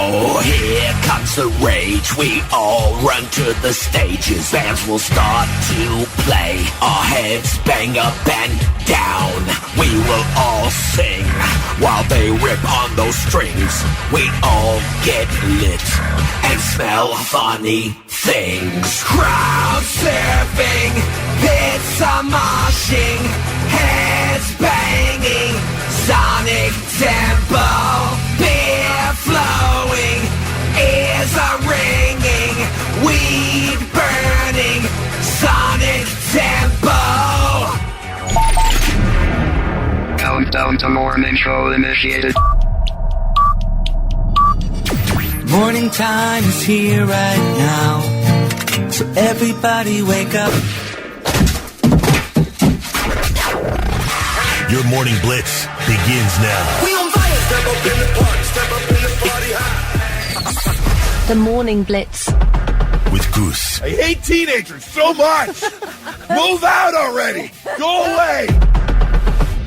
Oh, here comes the rage. We all run to the stages. Bands will start to play. Our heads bang up and down. We will all sing while they rip on those strings. We all get lit and smell funny things. Crowd surfing, bits are moshing, heads banging, sonic tempo, beer flowing, ears are ringing, weed burning, sonic tempo. Countdown to morning show initiated. Morning time is here right now, so everybody wake up. Your morning blitz begins now. We on fire! Step up in the party, step up in the party high. The Morning Blitz. With Goose. I hate teenagers so much! Move out already! Go away!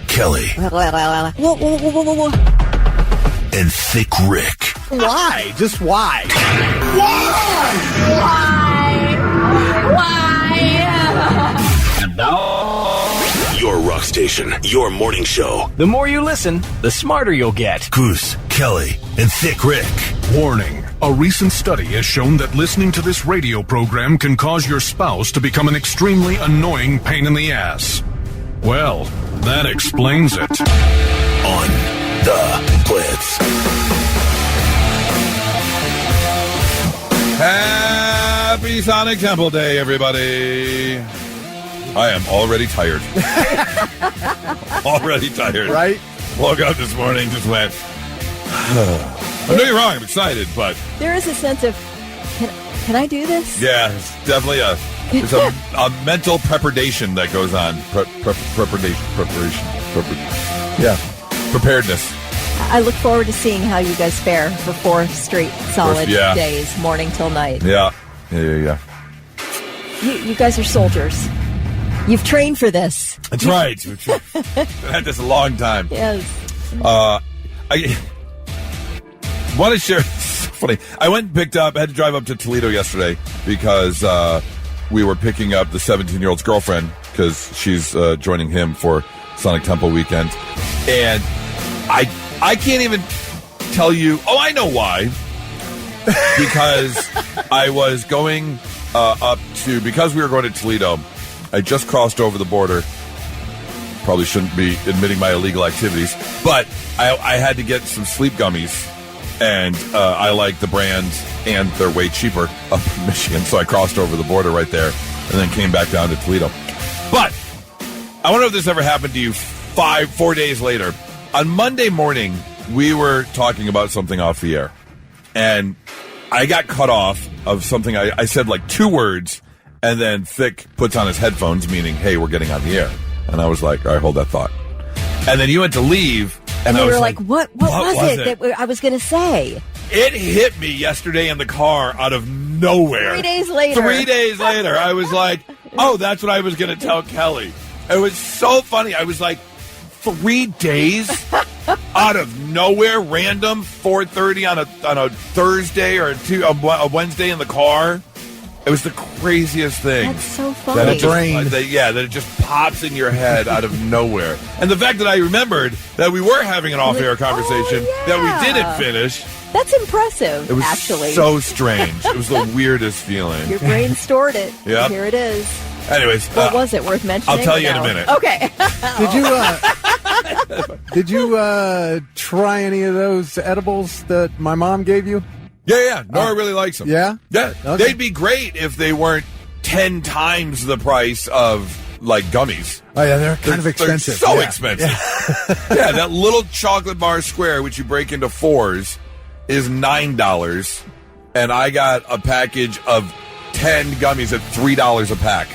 Kelly. Whoa. And Thick Rick. Why? Just why? And now, your rock station, your morning show. The more you listen, the smarter you'll get. Goose, Kelly, and Thick Rick. Warning. A recent study has shown that listening to this radio program can cause your spouse to become an extremely annoying pain in the ass. Well, that explains it. On the Blitz. Happy Sonic Temple Day, everybody. I am already tired. Already tired. Right? Woke up this morning, just went, I'm doing wrong, I'm excited, but... There is a sense of, can I do this? Yeah, it's definitely there's a mental preparation that goes on. Preparedness. I look forward to seeing how you guys fare for 4 straight solid days, morning till night. Yeah. You guys are soldiers. You've trained for this. That's right. We've had this a long time. Yes. I want to share. It's funny. I went and picked up. I had to drive up to Toledo yesterday because we were picking up the 17-year-old's girlfriend because she's joining him for Sonic Temple weekend, and I can't even tell you. Oh, I know why. Because I was going because we were going to Toledo. I just crossed over the border. Probably shouldn't be admitting my illegal activities, but I had to get some sleep gummies, and I like the brand, and they're way cheaper up in Michigan, so I crossed over the border right there, and then came back down to Toledo. But I wonder if this ever happened to you 4 days later. On Monday morning, we were talking about something off the air, and I got cut off of something. I said like 2 words, and then Thick puts on his headphones, meaning, hey, we're getting on the air. And I was like, all right, hold that thought. And then you went to leave, and I we was were like, what was it that I was going to say? It hit me yesterday in the car out of nowhere. 3 days later. 3 days later, I was like, oh, that's what I was going to tell Kelly. It was so funny. I was like, 3 days out of nowhere, random, 4:30 on a Thursday or a Wednesday in the car. It was the craziest thing. That's so funny. That it just pops in your head out of nowhere. And the fact that I remembered that we were having an off-air conversation that we didn't finish. That's impressive, it was actually. So strange. It was the weirdest feeling. Your brain stored it. Yeah. Here it is. Anyways. What was it? Worth mentioning? I'll tell you in a minute. Okay. Did you try any of those edibles that my mom gave you? Yeah. Nora really likes them. Yeah? Yeah. Okay. They'd be great if they weren't 10 times the price of, like, gummies. Oh, yeah, they're kind of expensive. They're so expensive. Yeah, that little chocolate bar square, which you break into 4s, is $9. And I got a package of 10 gummies at $3 a pack.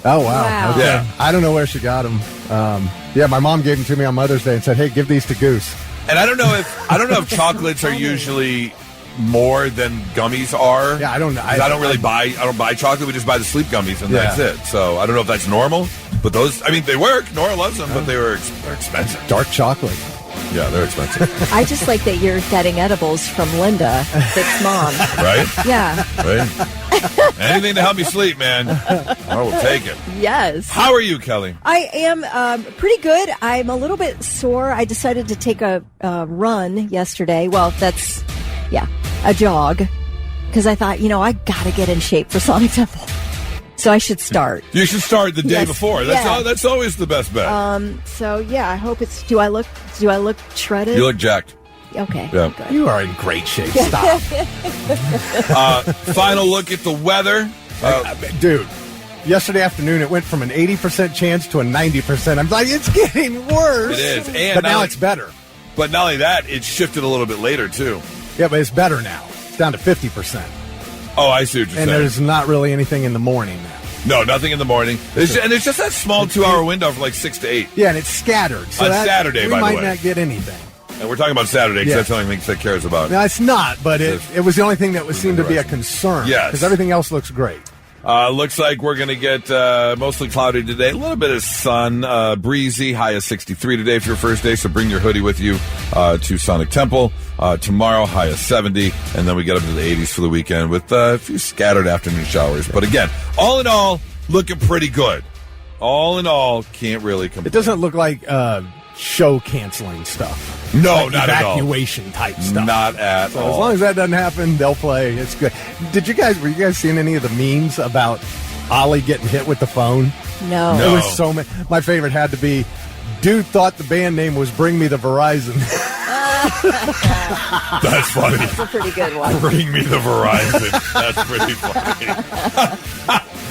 Oh, wow. Okay. Yeah. I don't know where she got them. My mom gave them to me on Mother's Day and said, hey, give these to Goose. And I don't know if chocolates are usually more than gummies are. Yeah, I don't know. I don't buy chocolate. We just buy the sleep gummies, and that's it. So I don't know if that's normal. But those, I mean, they work. Nora loves them, but they're expensive. Dark chocolate. Yeah, they're expensive. I just like that you're getting edibles from Linda, Vic's mom. Right? Yeah. Right? Anything to help me sleep, man. I will take it. Yes. How are you, Kelly? I am pretty good. I'm a little bit sore. I decided to take a run yesterday. Well, that's, a jog. Because I thought, I got to get in shape for Sonic Temple. So I should start. You should start the day before. That's always the best bet. I hope it's. Do I look shredded? You look jacked. Okay. Yeah. Good. You are in great shape. Stop. Final look at the weather. Dude, yesterday afternoon it went from an 80% chance to a 90%. I'm like, it's getting worse. It is. But now it's better. But not only that, it shifted a little bit later, too. Yeah, but it's better now. It's down to 50%. Oh, I see what you're saying. And there's not really anything in the morning now. No, nothing in the morning. And it's just that small 2-hour window from like 6 to 8. Yeah, and it's scattered. So on Saturday, by the way. We might not get anything. And we're talking about Saturday because that's the only thing that cares about. No, it's not, but it was the only thing that seemed to be a concern. Yes. Because everything else looks great. Looks like we're going to get mostly cloudy today. A little bit of sun, breezy, high of 63 today for your first day. So bring your hoodie with you to Sonic Temple. Tomorrow, high of 70. And then we get up to the 80s for the weekend with a few scattered afternoon showers. But again, all in all, looking pretty good. All in all, can't really complain. It doesn't look like show canceling stuff. No, like not at all. Evacuation type stuff. Not at all. As long as that doesn't happen, they'll play. It's good. Were you guys seeing any of the memes about Ollie getting hit with the phone? No. It was so many. My favorite had to be, dude thought the band name was Bring Me the Verizon. That's funny. That's a pretty good one. Bring me the Verizon. That's pretty funny.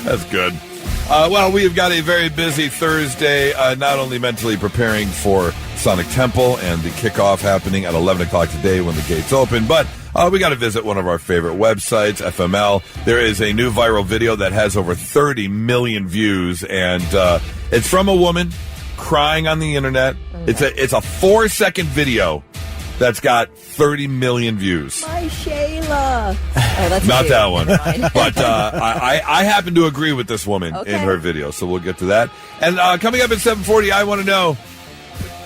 That's good. Well, we have got a very busy Thursday, not only mentally preparing for Sonic Temple and the kickoff happening at 11 o'clock today when the gates open, but we got to visit one of our favorite websites, FML. There is a new viral video that has over 30 million views, and it's from a woman crying on the internet. It's a 4-second video that's got 30 million views. My Shayla. Oh, that's not that one. But I happen to agree with this woman in her video, so we'll get to that. And coming up at 7:40, I want to know,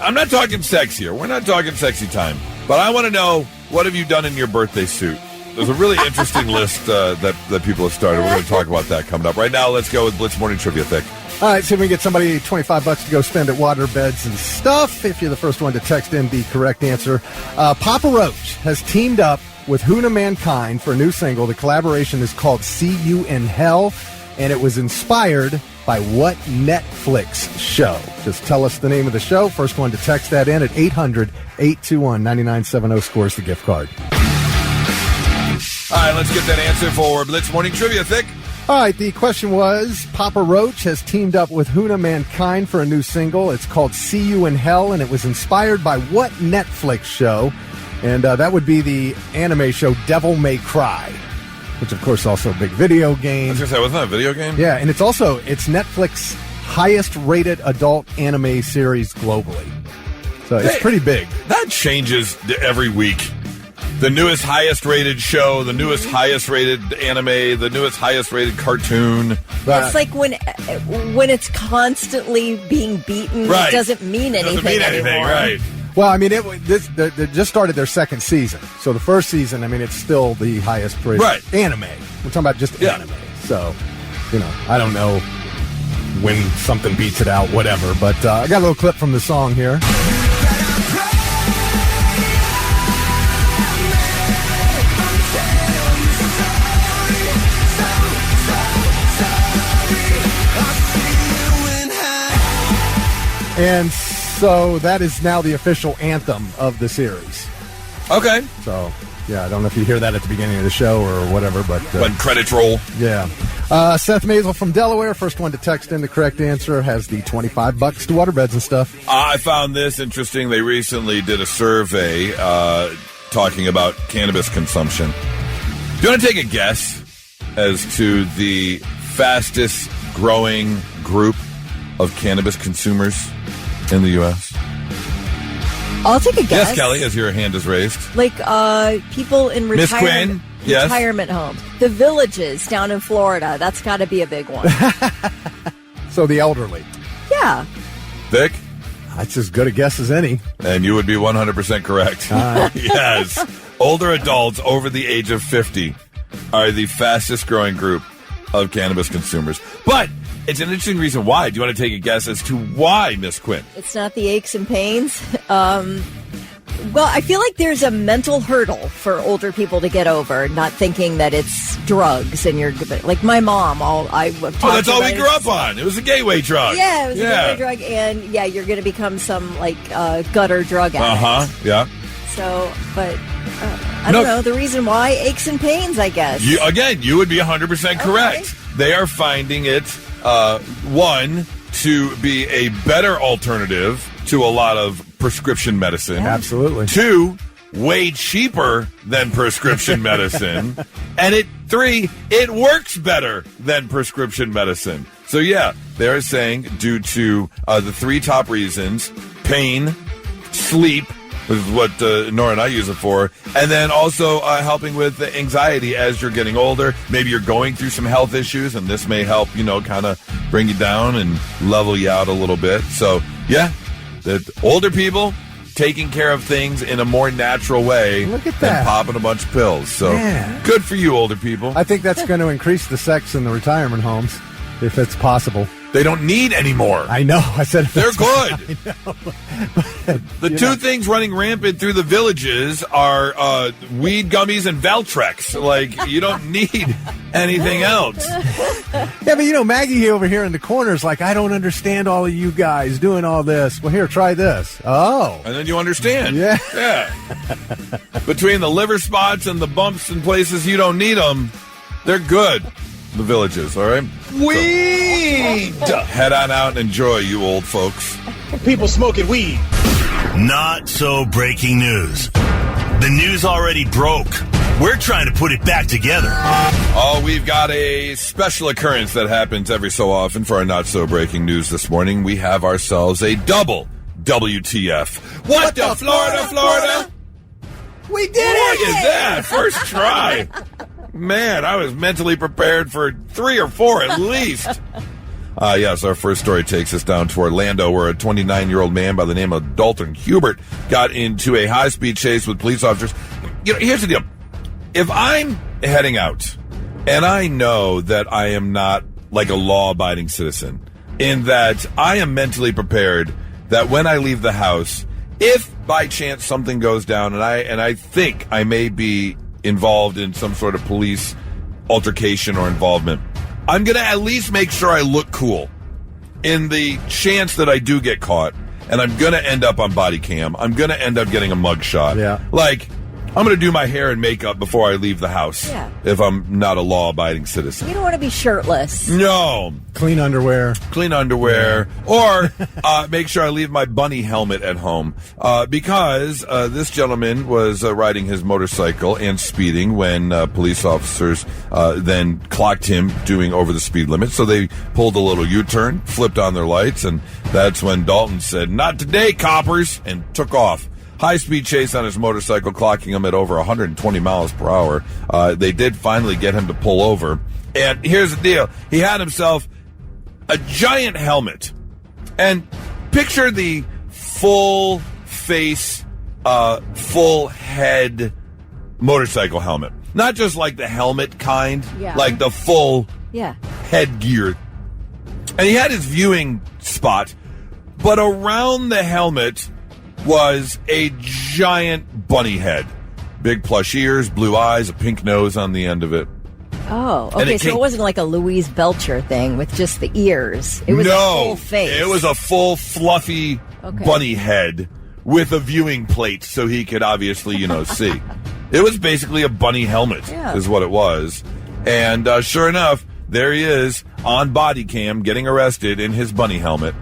I'm not talking sex here. We're not talking sexy time. But I want to know, what have you done in your birthday suit? There's a really interesting list that people have started. We're going to talk about that coming up. Right now, let's go with Blitz Morning Trivia Thick. All right, see if we can get somebody $25 to go spend at Waterbeds and Stuff. If you're the first one to text in the correct answer. Papa Roach has teamed up with Huna Mankind for a new single. The collaboration is called See You in Hell, and it was inspired by what Netflix show? Just tell us the name of the show. First one to text that in at 800-821-9970 scores the gift card. All right, let's get that answer for Blitz Morning Trivia Thick. All right, the question was, Papa Roach has teamed up with Huna Mankind for a new single. It's called See You in Hell, and it was inspired by what Netflix show? And that would be the anime show Devil May Cry, which, of course, also a big video game. I was going to say, wasn't that a video game? Yeah, and it's Netflix's highest-rated adult anime series globally. So it's pretty big. That changes every week. The newest, highest-rated show, the newest, highest-rated anime, the newest, highest-rated cartoon. It's like when it's constantly being beaten, right. It doesn't mean anything doesn't mean anything, anymore. right. Well, I mean, they just started their second season. So the first season, I mean, it's still the highest-rated anime. We're talking about just anime. So, I don't know when something beats it out, whatever. But I got a little clip from the song here. And so that is now the official anthem of the series. Okay. So, yeah, I don't know if you hear that at the beginning of the show or whatever, but... when credits roll. Yeah. Seth Maisel from Delaware, first one to text in the correct answer, has the $25 to Waterbeds and Stuff. I found this interesting. They recently did a survey talking about cannabis consumption. Do you want to take a guess as to the fastest growing group of cannabis consumers in the U.S.? I'll take a guess. Yes, Kelly, as your hand is raised. Like people in Miss Quinn? Yes. Retirement homes. The Villages down in Florida. That's got to be a big one. So the elderly. Yeah. Vic? That's as good a guess as any. And you would be 100% correct. Yes. Older adults over the age of 50 are the fastest growing group of cannabis consumers. But it's an interesting reason why. Do you want to take a guess as to why, Miss Quinn? It's not the aches and pains. Well, I feel like there's a mental hurdle for older people to get over, not thinking that it's drugs and you're like my mom. That's all we grew up on. It was a gateway drug. Yeah, it was a gateway drug, and you're going to become some like gutter drug addict. Yeah. So, but I don't know the reason why aches and pains. I guess you would be 100% correct. Okay. They are finding it one to be a better alternative to a lot of prescription medicine. Absolutely. 2, way cheaper than prescription medicine. And 3, it works better than prescription medicine. So yeah, they're saying due to the 3 top reasons: pain, sleep, which is what Nora and I use it for, and then also helping with the anxiety as you're getting older. Maybe you're going through some health issues, and this may help, kind of bring you down and level you out a little bit. So yeah, that older people taking care of things in a more natural way Look at than that. popping a bunch of pills. So good for you, older people. I think that's going to increase the sex in the retirement homes, if it's possible. They don't need any more. I know. I said They're good. I know. The two things running rampant through the villages are weed gummies and Valtrex. Like, you don't need anything else. Yeah, but Maggie over here in the corner is like, I don't understand all of you guys doing all this. Well, here, try this. Oh. And then you understand. Yeah. Between the liver spots and the bumps in places you don't need them, they're good. The villages, all right? Weed! Head on out and enjoy, you old folks. People smoking weed. Not so breaking news. The news already broke. We're trying to put it back together. Oh, we've got a special occurrence that happens every so often for our not so breaking news this morning. We have ourselves a double WTF. What the Florida? We did What is that? First try. Man, I was mentally prepared for 3 or 4 at least. Yes, our first story takes us down to Orlando, where a 29-year-old man by the name of Dalton Hubert got into a high-speed chase with police officers. Here's the deal. If I'm heading out and I know that I am not like a law-abiding citizen, in that I am mentally prepared that when I leave the house, if by chance something goes down and I think I may be involved in some sort of police altercation or involvement, I'm going to at least make sure I look cool in the chance that I do get caught, and I'm going to end up on body cam. I'm going to end up getting a mug shot. Yeah. Like, I'm going to do my hair and makeup before I leave the house if I'm not a law-abiding citizen. You don't want to be shirtless. No. Clean underwear. Or make sure I leave my bunny helmet at home. Because this gentleman was riding his motorcycle and speeding when police officers then clocked him doing over the speed limit. So they pulled a little U-turn, flipped on their lights, and that's when Dalton said, "Not today, coppers," and took off. High-speed chase on his motorcycle, clocking him at over 120 miles per hour. They did finally get him to pull over. And here's the deal. He had himself a giant helmet. And picture the full face, full head motorcycle helmet. Not just like the helmet kind, like the full headgear. And he had his viewing spot, but around the helmet was a giant bunny head. Big plush ears, blue eyes, a pink nose on the end of it. Oh, okay, so it wasn't like a Louise Belcher thing with just the ears. It was a full face. It was a full, fluffy bunny head with a viewing plate so he could obviously, see. It was basically a bunny helmet is what it was. And sure enough, there he is on body cam getting arrested in his bunny helmet.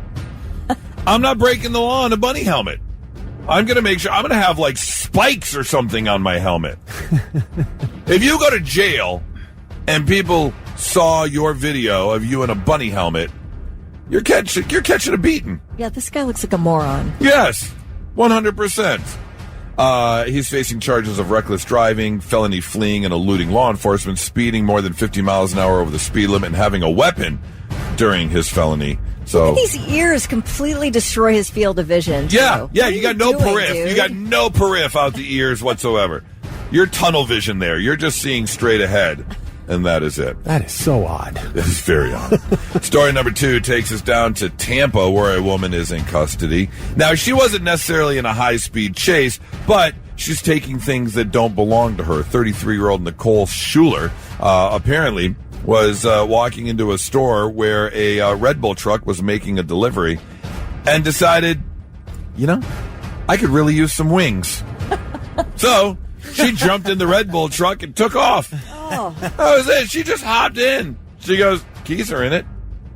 I'm not breaking the law in a bunny helmet. I'm going to make sure I'm going to have like spikes or something on my helmet. If you go to jail and people saw your video of you in a bunny helmet, you're catching a beating. Yeah, this guy looks like a moron. Yes, 100%. He's facing charges of reckless driving, felony fleeing and eluding law enforcement, speeding more than 50 miles an hour over the speed limit, and having a weapon during his felony So these ears completely destroy his field of vision. Yeah, you got no periph. Dude? You got no periph out the ears whatsoever. You're tunnel vision there. You're just seeing straight ahead, and that is it. That is so odd. That is very odd. Story number 2 takes us down to Tampa, where a woman is in custody. Now, she wasn't necessarily in a high-speed chase, but she's taking things that don't belong to her. 33-year-old Nicole Schuler apparently was walking into a store where a Red Bull truck was making a delivery and decided, I could really use some wings. So she jumped in the Red Bull truck and took off. Oh. That was it. She just hopped in. She goes, keys are in it.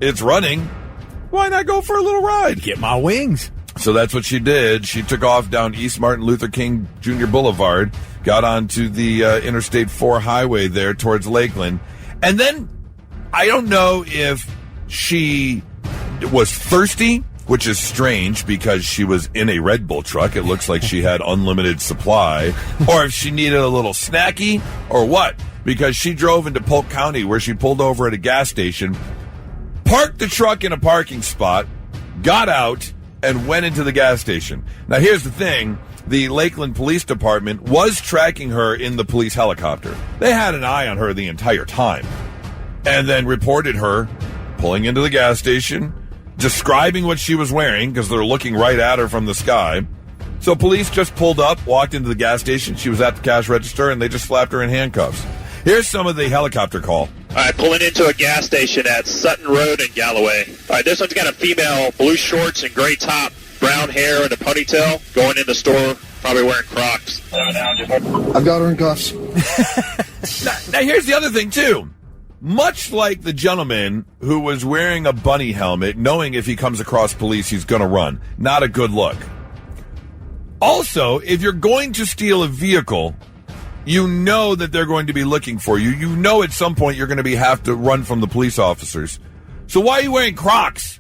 It's running. Why not go for a little ride? Get my wings. So that's what she did. She took off down East Martin Luther King Jr. Boulevard, got onto the Interstate 4 highway there towards Lakeland. And then, I don't know if she was thirsty, which is strange because she was in a Red Bull truck. It looks like she had unlimited supply. Or if she needed a little snacky, or what. Because she drove into Polk County where she pulled over at a gas station, parked the truck in a parking spot, got out, and went into the gas station. Now, here's the thing. The Lakeland Police Department was tracking her in the police helicopter. They had an eye on her the entire time. And then reported her pulling into the gas station, describing what she was wearing because they're looking right at her from the sky. So police just pulled up, walked into the gas station. She was at the cash register, and they just slapped her in handcuffs. Here's some of the helicopter call. All right, pulling into a gas station at Sutton Road in Galloway. All right, this one's got a female, blue shorts and gray top, brown hair and a ponytail, going in the store, probably wearing Crocs. I've got her in cuffs. Now, here's the other thing, too. Much like the gentleman who was wearing a bunny helmet, knowing if he comes across police, he's going to run. Not a good look. Also, if you're going to steal a vehicle, you know that they're going to be looking for you. You know at some point you're going to have to run from the police officers. So why are you wearing Crocs?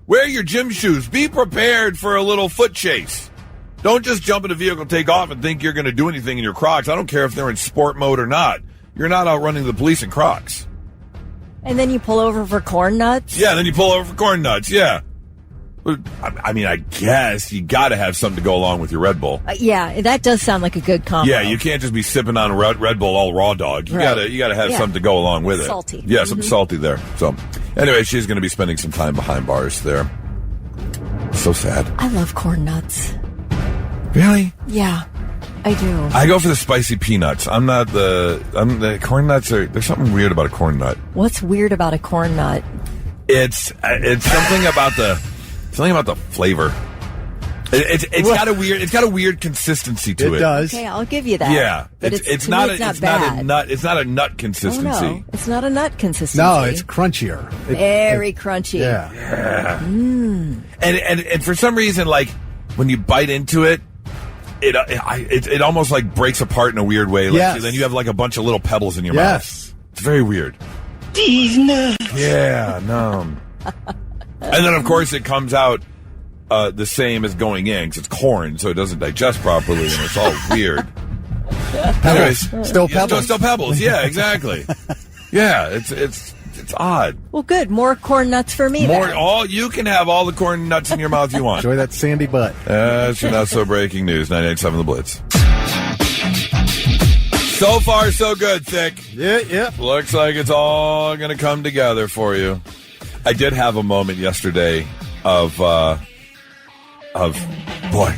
Wear your gym shoes. Be prepared for a little foot chase. Don't just jump in a vehicle, take off, and think you're going to do anything in your Crocs. I don't care if they're in sport mode or not. You're not outrunning the police in Crocs. And then you pull over for corn nuts? Yeah, then you pull over for corn nuts, yeah. I mean, I guess you got to have something to go along with your Red Bull. Yeah, that does sound like a good combo. Yeah, you can't just be sipping on Red Bull all raw dog. You gotta have something to go along with it. Salty. Yeah, something salty there. So, anyway, she's going to be spending some time behind bars there. So sad. I love corn nuts. Really? Yeah, I do. I go for the spicy peanuts. The corn nuts there's something weird about a corn nut. What's weird about a corn nut? It's something about the flavor. It's got a weird consistency to it. It does. Okay, I'll give you that. Yeah, but it's not a nut. It's not a nut consistency. Oh, no, it's not a nut consistency. No, it's crunchier. Very crunchy. Yeah. And for some reason, like when you bite into it, it almost like breaks apart in a weird way. Like, yes. Then you have like a bunch of little pebbles in your mouth. Yes. It's very weird. These nuts. Yeah, no. And then, of course, it comes out the same as going in because it's corn, so it doesn't digest properly, and it's all weird. Pebbles. Still pebbles. Still pebbles. Yeah, exactly. Yeah, it's odd. Well, good. More corn nuts for me. You can have all the corn nuts in your mouth you want. Enjoy that sandy butt. That's your not so breaking news. 98.7 The Blitz. So far, so good, Thick. Yeah. Looks like it's all going to come together for you. I did have a moment yesterday of boy,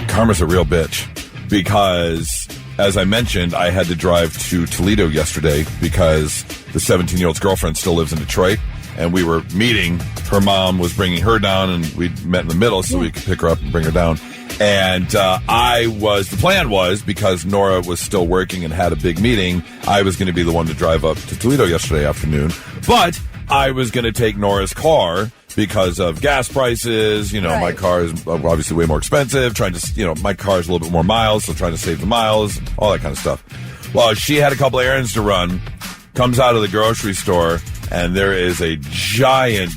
karma's a real bitch. Because, as I mentioned, I had to drive to Toledo yesterday because the 17-year-old's girlfriend still lives in Detroit. And we were meeting. Her mom was bringing her down, and we met in the middle so we could pick her up and bring her down. And the plan was, because Nora was still working and had a big meeting, I was going to be the one to drive up to Toledo yesterday afternoon. But I was going to take Nora's car because of gas prices. Right. My car is obviously way more expensive. My car is a little bit more miles, so trying to save the miles, all that kind of stuff. Well, she had a couple errands to run, comes out of the grocery store, and there is a giant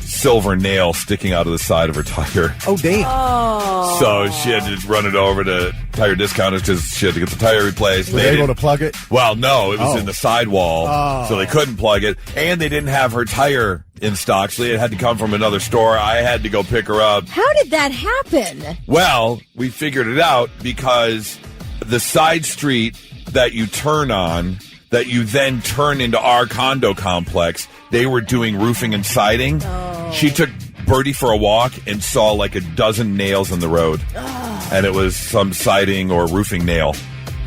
silver nail sticking out of the side of her tire. Oh, damn. Oh. So she had to run it over to Tire Discounters because she had to get the tire replaced. Were they able to plug it? Well, no, it was in the sidewall, Oh. so they couldn't plug it. And they didn't have her tire in Stocksley. It had to come from another store. I had to go pick her up. How did that happen? Well, we figured it out because the side street that you turn on, that you then turn into our condo complex, they were doing roofing and siding. Oh. She took Birdie for a walk and saw like a dozen nails in the road. Oh. And it was some siding or roofing nail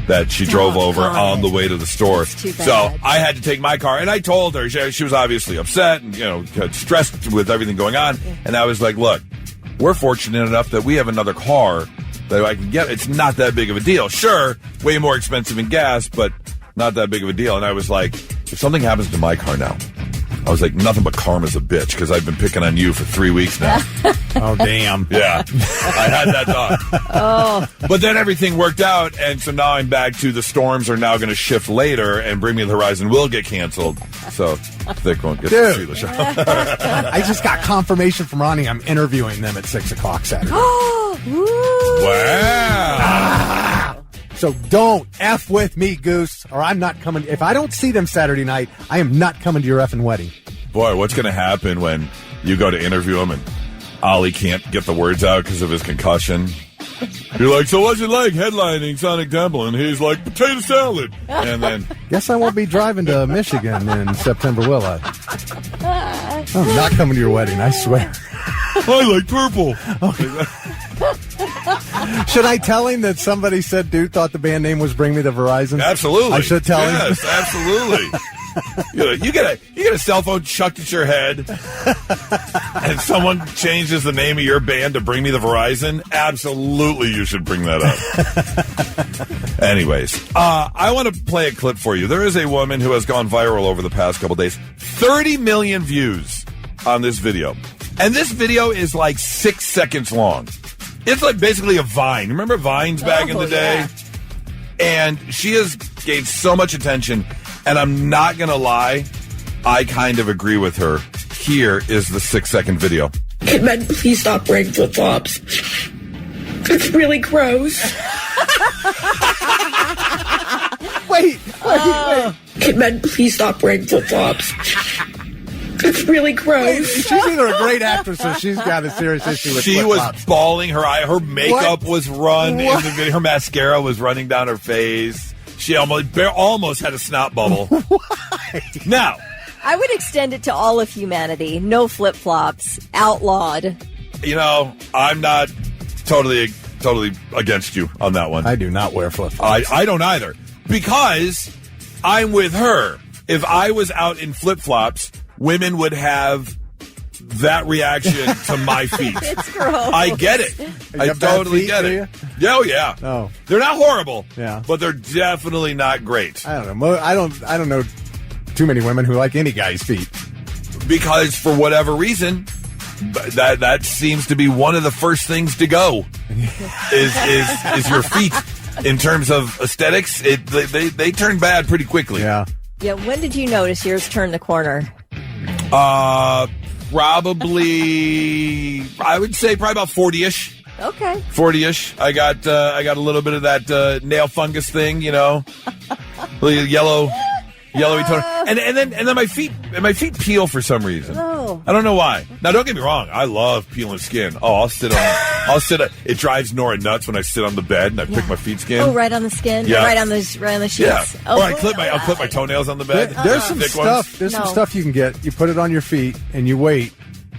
that she drove over on the way to the store. So I had to take my car, and I told her, she was obviously upset and, stressed with everything going on. Yeah. And I was like, look, we're fortunate enough that we have another car that I can get. It's not that big of a deal. Sure, way more expensive in gas, but not that big of a deal. And I was like, if something happens to my car now, I was like, nothing but karma's a bitch, because I've been picking on you for 3 weeks now. Oh, damn. Yeah, I had that thought. Oh. But then everything worked out, and so now I'm back to the storms are now going to shift later, and Bring Me the Horizon will get canceled. So Thick won't get to see the show. I just got confirmation from Ronnie. I'm interviewing them at 6 o'clock Saturday. Wow. So don't F with me, Goose, or I'm not coming. If I don't see them Saturday night, I am not coming to your effing wedding. Boy, what's going to happen when you go to interview him and Ollie can't get the words out because of his concussion? You're like, so what's it like headlining Sonic Temple? And he's like, potato salad. And then... Guess I won't be driving to Michigan in September, will I? I'm not coming to your wedding, I swear. I like purple. Okay. Should I tell him that somebody said dude thought the band name was Bring Me the Verizon? Absolutely. I should tell him. Yes, absolutely. You get a cell phone chucked at your head, and someone changes the name of your band to Bring Me the Verizon. Absolutely, you should bring that up. Anyways, I want to play a clip for you. There is a woman who has gone viral over the past couple days. 30 million views on this video. And this video is like 6 seconds long. It's like basically a Vine. Remember Vines back in the day? Yeah. And she has gained so much attention. And I'm not going to lie, I kind of agree with her. Here is the 6-second video. Can men please stop wearing flip-flops? It's really gross. Wait. Can men please stop wearing flip-flops? It's really gross. She's either a great actress or she's got a serious issue with flip-flops. Was bawling her eye. Her makeup was run in the video. Her mascara was running down her face. She almost had a snot bubble. Why? Now, I would extend it to all of humanity. No flip-flops. Outlawed. I'm not totally against you on that one. I do not wear flip-flops. I don't either. Because I'm with her. If I was out in flip-flops, women would have that reaction to my feet. It's gross. I get it. I totally get it. Oh, yeah. Oh. They're not horrible. Yeah. But they're definitely not great. I don't know. I don't know too many women who like any guy's feet. Because for whatever reason, that seems to be one of the first things to go. is your feet. In terms of aesthetics, they turn bad pretty quickly. Yeah. Yeah. When did you notice yours turned the corner? Probably, I would say probably about 40-ish. Okay. 40-ish. I got a little bit of that nail fungus thing, yellowy tone. And then my feet peel for some reason. Oh. I don't know why. Now don't get me wrong, I love peeling skin. Oh, it drives Nora nuts when I sit on the bed and I pick my feet skin. Oh, right on the skin? Yeah. Right on the sheets? Yeah. Oh, or I'll clip my toenails on the bed. There's some stuff. There's some stuff you can get. You put it on your feet and you wait.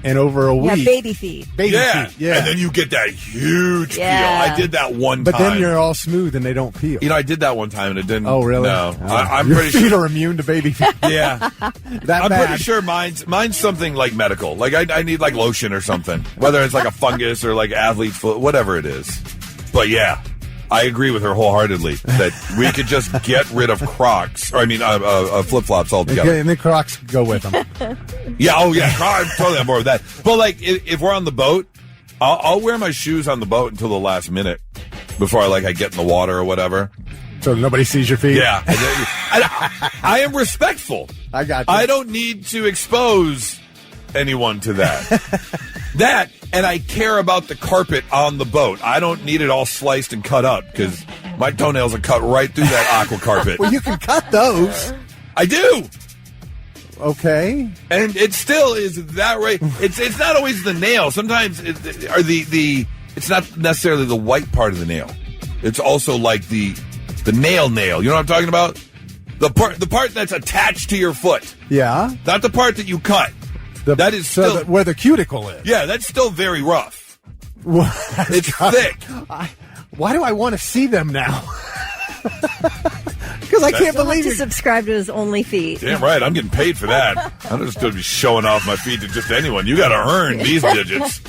And over a week. Yeah, baby feet. Yeah. And then you get that huge peel. I did that one time. But then you're all smooth and they don't peel. I did that one time and it didn't. Oh, really? No. I'm your pretty feet sure. are immune to baby feet. Yeah. I'm pretty sure mine's something like medical. Like I need like lotion or something. Whether it's like a fungus or like athlete's foot, whatever it is. But yeah. I agree with her wholeheartedly that we could just get rid of Crocs, flip-flops altogether. Okay, and then Crocs go with them. Yeah, I'm totally on board with that. But like, if we're on the boat, I'll wear my shoes on the boat until the last minute before I get in the water or whatever. So nobody sees your feet? Yeah. I am respectful. I got you. I don't need to expose anyone to that. And I care about the carpet on the boat. I don't need it all sliced and cut up because my toenails are cut right through that aqua carpet. Well, you can cut those. I do. okay. And it still is that way. It's not always the nail. Sometimes it's not necessarily the white part of the nail. It's also like the nail. You know what I'm talking about? The part that's attached to your foot. Yeah. Not the part that you cut. That is still where the cuticle is. Yeah, that's still very rough. Well, it's thick. Why do I want to see them now? Because I can't believe you subscribe to his Only Feet. Damn right, I'm getting paid for that. I'm just going to be showing off my feet to just anyone. You got to earn these digits.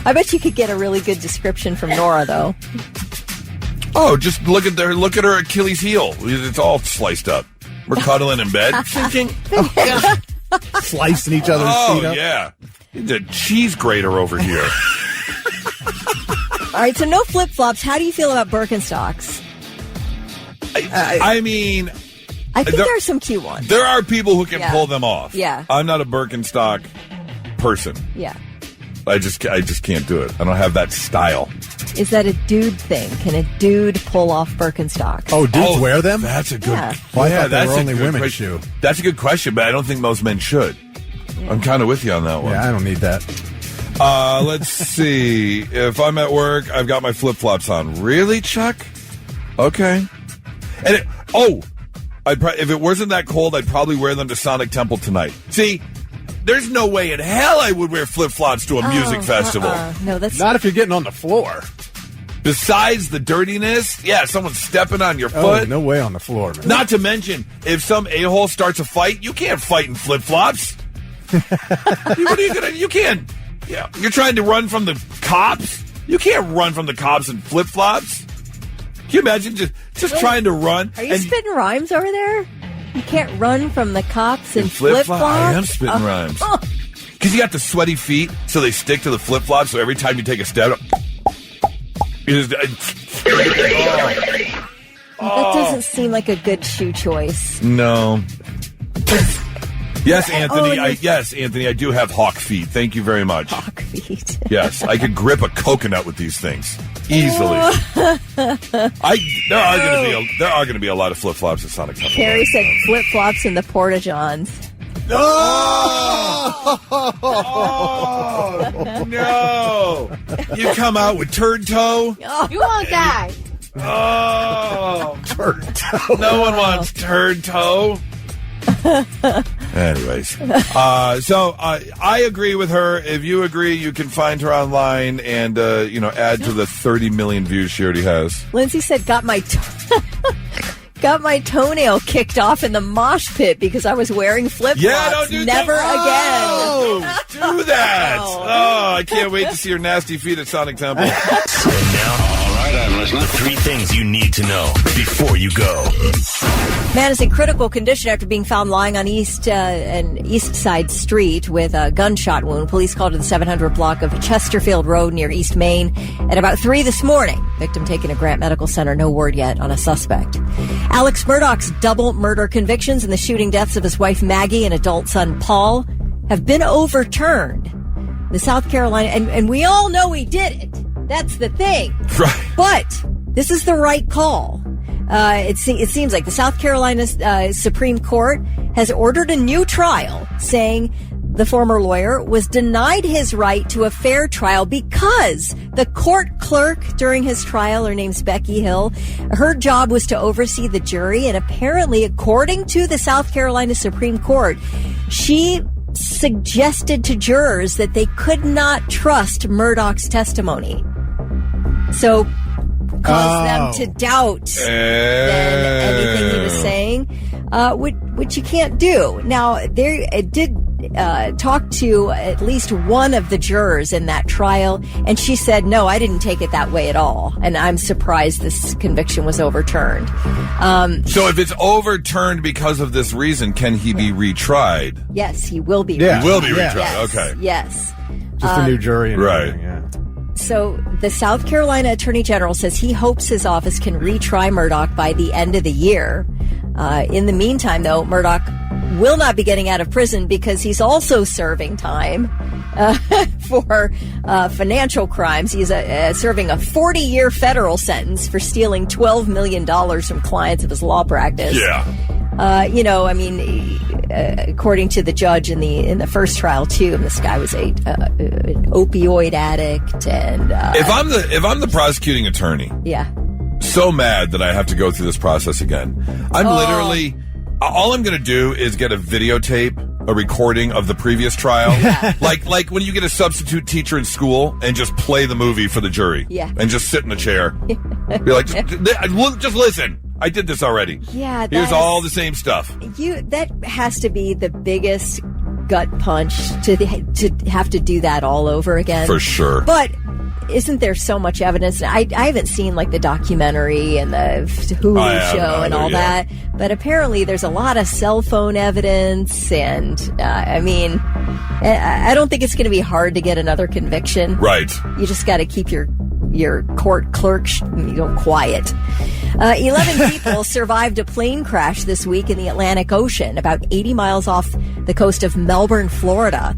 I bet you could get a really good description from Nora, though. Oh, just look at her Achilles heel. It's all sliced up. We're cuddling in bed. Slicing each other's feet up. Oh, yeah. The cheese grater over here. All right, so no flip-flops. How do you feel about Birkenstocks? I mean... I think there are some cute ones. There are people who can pull them off. Yeah. I'm not a Birkenstock person. Yeah. I just can't do it. I don't have that style. Is that a dude thing? Can a dude pull off Birkenstocks? Oh, dudes wear them? That's a good... Yeah. Well, I thought they were only women's shoe. That's a good question, but I don't think most men should. Yeah. I'm kind of with you on that one. Yeah, I don't need that. Let's see. If I'm at work, I've got my flip-flops on. Really, Chuck? Okay. And if it wasn't that cold, I'd probably wear them to Sonic Temple tonight. See, there's no way in hell I would wear flip-flops to a music festival. No, that's not if you're getting on the floor. Besides the dirtiness, someone's stepping on your foot. Oh, no way on the floor, man. Not to mention, if some a-hole starts a fight, you can't fight in flip-flops. What are you gonna? You can't. Yeah, you're trying to run from the cops. You can't run from the cops in flip-flops. Can you imagine just trying to run? Are you spitting rhymes over there? You can't run from the cops in flip-flops? I am spitting rhymes. Because you got the sweaty feet, so they stick to the flip-flops, so every time you take a step... That doesn't seem like a good shoe choice. No. Yes, Anthony. Anthony, I do have hawk feet. Thank you very much. Hawk feet. Yes, I could grip a coconut with these things easily. There are going to be a lot of flip-flops at Sonic Temple. Carrie said flip-flops in the Porta-Johns. Oh, no! You come out with turd toe? You won't die. Oh, turd toe. No one wants turd toe. Anyways, so I agree with her. If you agree, you can find her online and add to the 30 million views she already has. Lindsay said, got my toenail kicked off in the mosh pit because I was wearing flip-flops. Yeah, don't do Never again. Don't do that. Oh, I can't wait to see your nasty feet at Sonic Temple. And now, all right, I'm listening. 3 things you need to know before you go. Man is in critical condition after being found lying on an East Side street with a gunshot wound. Police called to the 700 block of Chesterfield Road near East Main at about 3 this morning. Victim taken to Grant Medical Center. No word yet on a suspect. Alex Murdaugh's double murder convictions in the shooting deaths of his wife Maggie and adult son Paul have been overturned. The South Carolina, and we all know he did it. That's the thing. Right. But this is the right call. It seems like the South Carolina Supreme Court has ordered a new trial, saying the former lawyer was denied his right to a fair trial because the court clerk during his trial, her name's Becky Hill, her job was to oversee the jury, and apparently, according to the South Carolina Supreme Court, she suggested to jurors that they could not trust Murdaugh's testimony. So caused them to doubt than anything he was saying, which you can't do. Now, it did talk to at least one of the jurors in that trial, and she said, no, I didn't take it that way at all, and I'm surprised this conviction was overturned. So if it's overturned because of this reason, can he be retried? Yes, he will be retried. He will be retried, yes. Okay. Yes. Just a new jury and right. everything, yeah. So the South Carolina Attorney General says he hopes his office can retry Murdaugh by the end of the year. In the meantime, though, Murdaugh will not be getting out of prison because he's also serving time for financial crimes. He's serving a 40-year federal sentence for stealing $12 million from clients of his law practice. Yeah. According to the judge in the first trial too, this guy was an opioid addict, and if I'm the prosecuting attorney, so mad that I have to go through this process again. I'm literally all I'm going to do is get a videotape, a recording of the previous trial, like when you get a substitute teacher in school and just play the movie for the jury, and just sit in the chair, be like, just listen. I did this already. Yeah, here's all the same stuff. That has to be the biggest gut punch to have to do that all over again. For sure. But isn't there so much evidence? I haven't seen like the documentary and the Hulu show and all that, but apparently there's a lot of cell phone evidence, and I don't think it's going to be hard to get another conviction. Right. You just got to keep your court clerk quiet. 11 people survived a plane crash this week in the Atlantic Ocean, about 80 miles off the coast of Melbourne, Florida.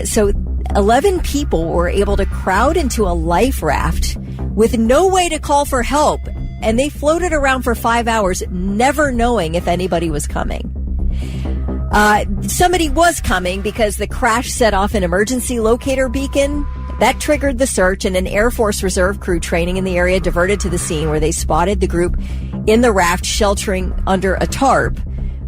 So 11 people were able to crowd into a life raft with no way to call for help, and they floated around for 5 hours, never knowing if anybody was coming. Somebody was coming because the crash set off an emergency locator beacon. That triggered the search, and an Air Force Reserve crew training in the area diverted to the scene, where they spotted the group in the raft sheltering under a tarp.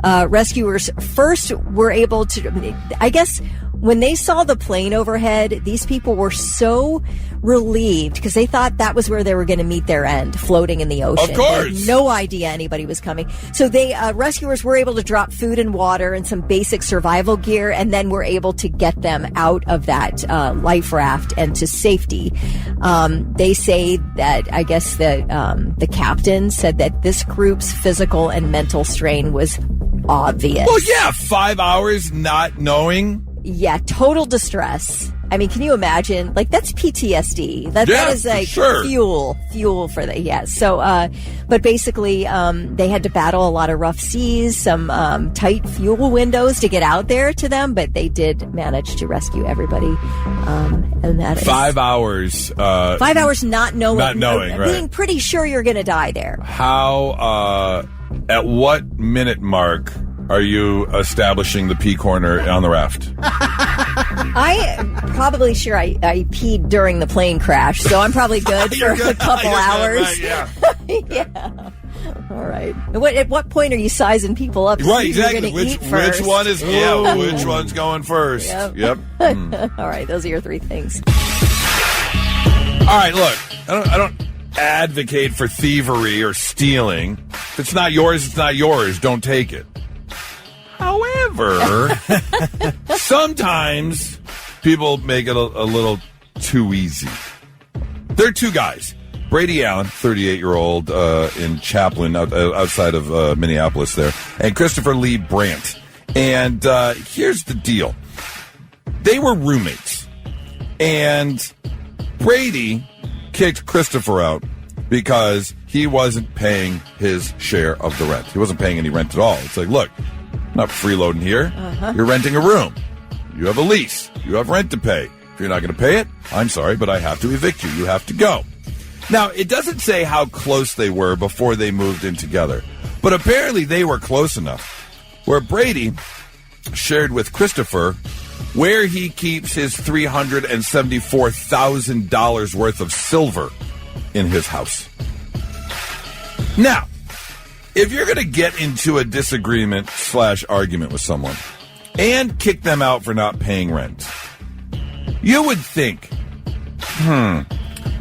Rescuers first were able to, I guess, when they saw the plane overhead, these people were so relieved because they thought that was where they were going to meet their end, floating in the ocean. Of course. They had no idea anybody was coming. So rescuers were able to drop food and water and some basic survival gear, and then were able to get them out of that life raft and to safety. They say that, I guess, the captain said that this group's physical and mental strain was obvious. Well, yeah, 5 hours not knowing. Yeah, total distress. I mean, can you imagine? Like, that's PTSD. That is like fuel for that. Yeah. So, but basically, they had to battle a lot of rough seas, some tight fuel windows to get out there to them, but they did manage to rescue everybody. And that 5 hours. 5 hours not knowing, right? Being pretty sure you're going to die there. How? At what minute mark are you establishing the pee corner on the raft? I'm probably sure I peed during the plane crash, so I'm probably good for a couple hours. Right, yeah. Yeah. All right. At what point are you sizing people up? Right, exactly. Which one is? Yeah. Which one's going first? Yep. All right. Those are your three things. All right. Look, I don't advocate for thievery or stealing. If it's not yours, it's not yours. Don't take it. However, sometimes people make it a little too easy. There are two guys. Brady Allen, 38-year-old in Chaplin, outside of Minneapolis there, and Christopher Lee Brandt. And here's the deal. They were roommates. And Brady kicked Christopher out because he wasn't paying his share of the rent. He wasn't paying any rent at all. It's like, look, I'm not freeloading here. You're renting a room. You have a lease. You have rent to pay. If you're not going to pay it, I'm sorry, but I have to evict you. You have to go. Now, it doesn't say how close they were before they moved in together, but apparently they were close enough where Brady shared with Christopher where he keeps his $374,000 worth of silver in his house. Now, if you're going to get into a disagreement / argument with someone and kick them out for not paying rent, you would think,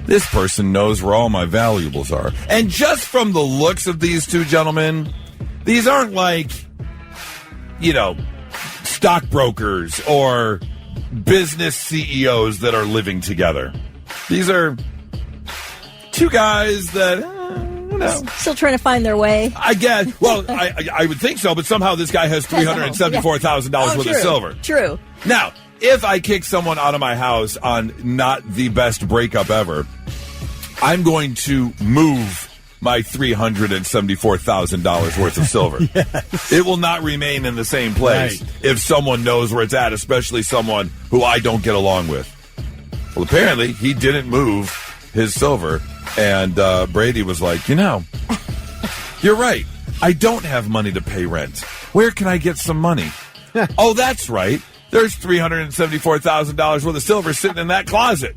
this person knows where all my valuables are. And just from the looks of these two gentlemen, these aren't like, stockbrokers or business CEOs that are living together. These are two guys that... Still trying to find their way. I guess. Well, I would think so, but somehow this guy has $374,000 worth of silver. True. Now, if I kick someone out of my house on not the best breakup ever, I'm going to move my $374,000 worth of silver. Yes. It will not remain in the same place if someone knows where it's at, especially someone who I don't get along with. Well, apparently, he didn't move his silver. And Brady was like, you're right. I don't have money to pay rent. Where can I get some money? Oh, that's right. There's $374,000 worth of silver sitting in that closet.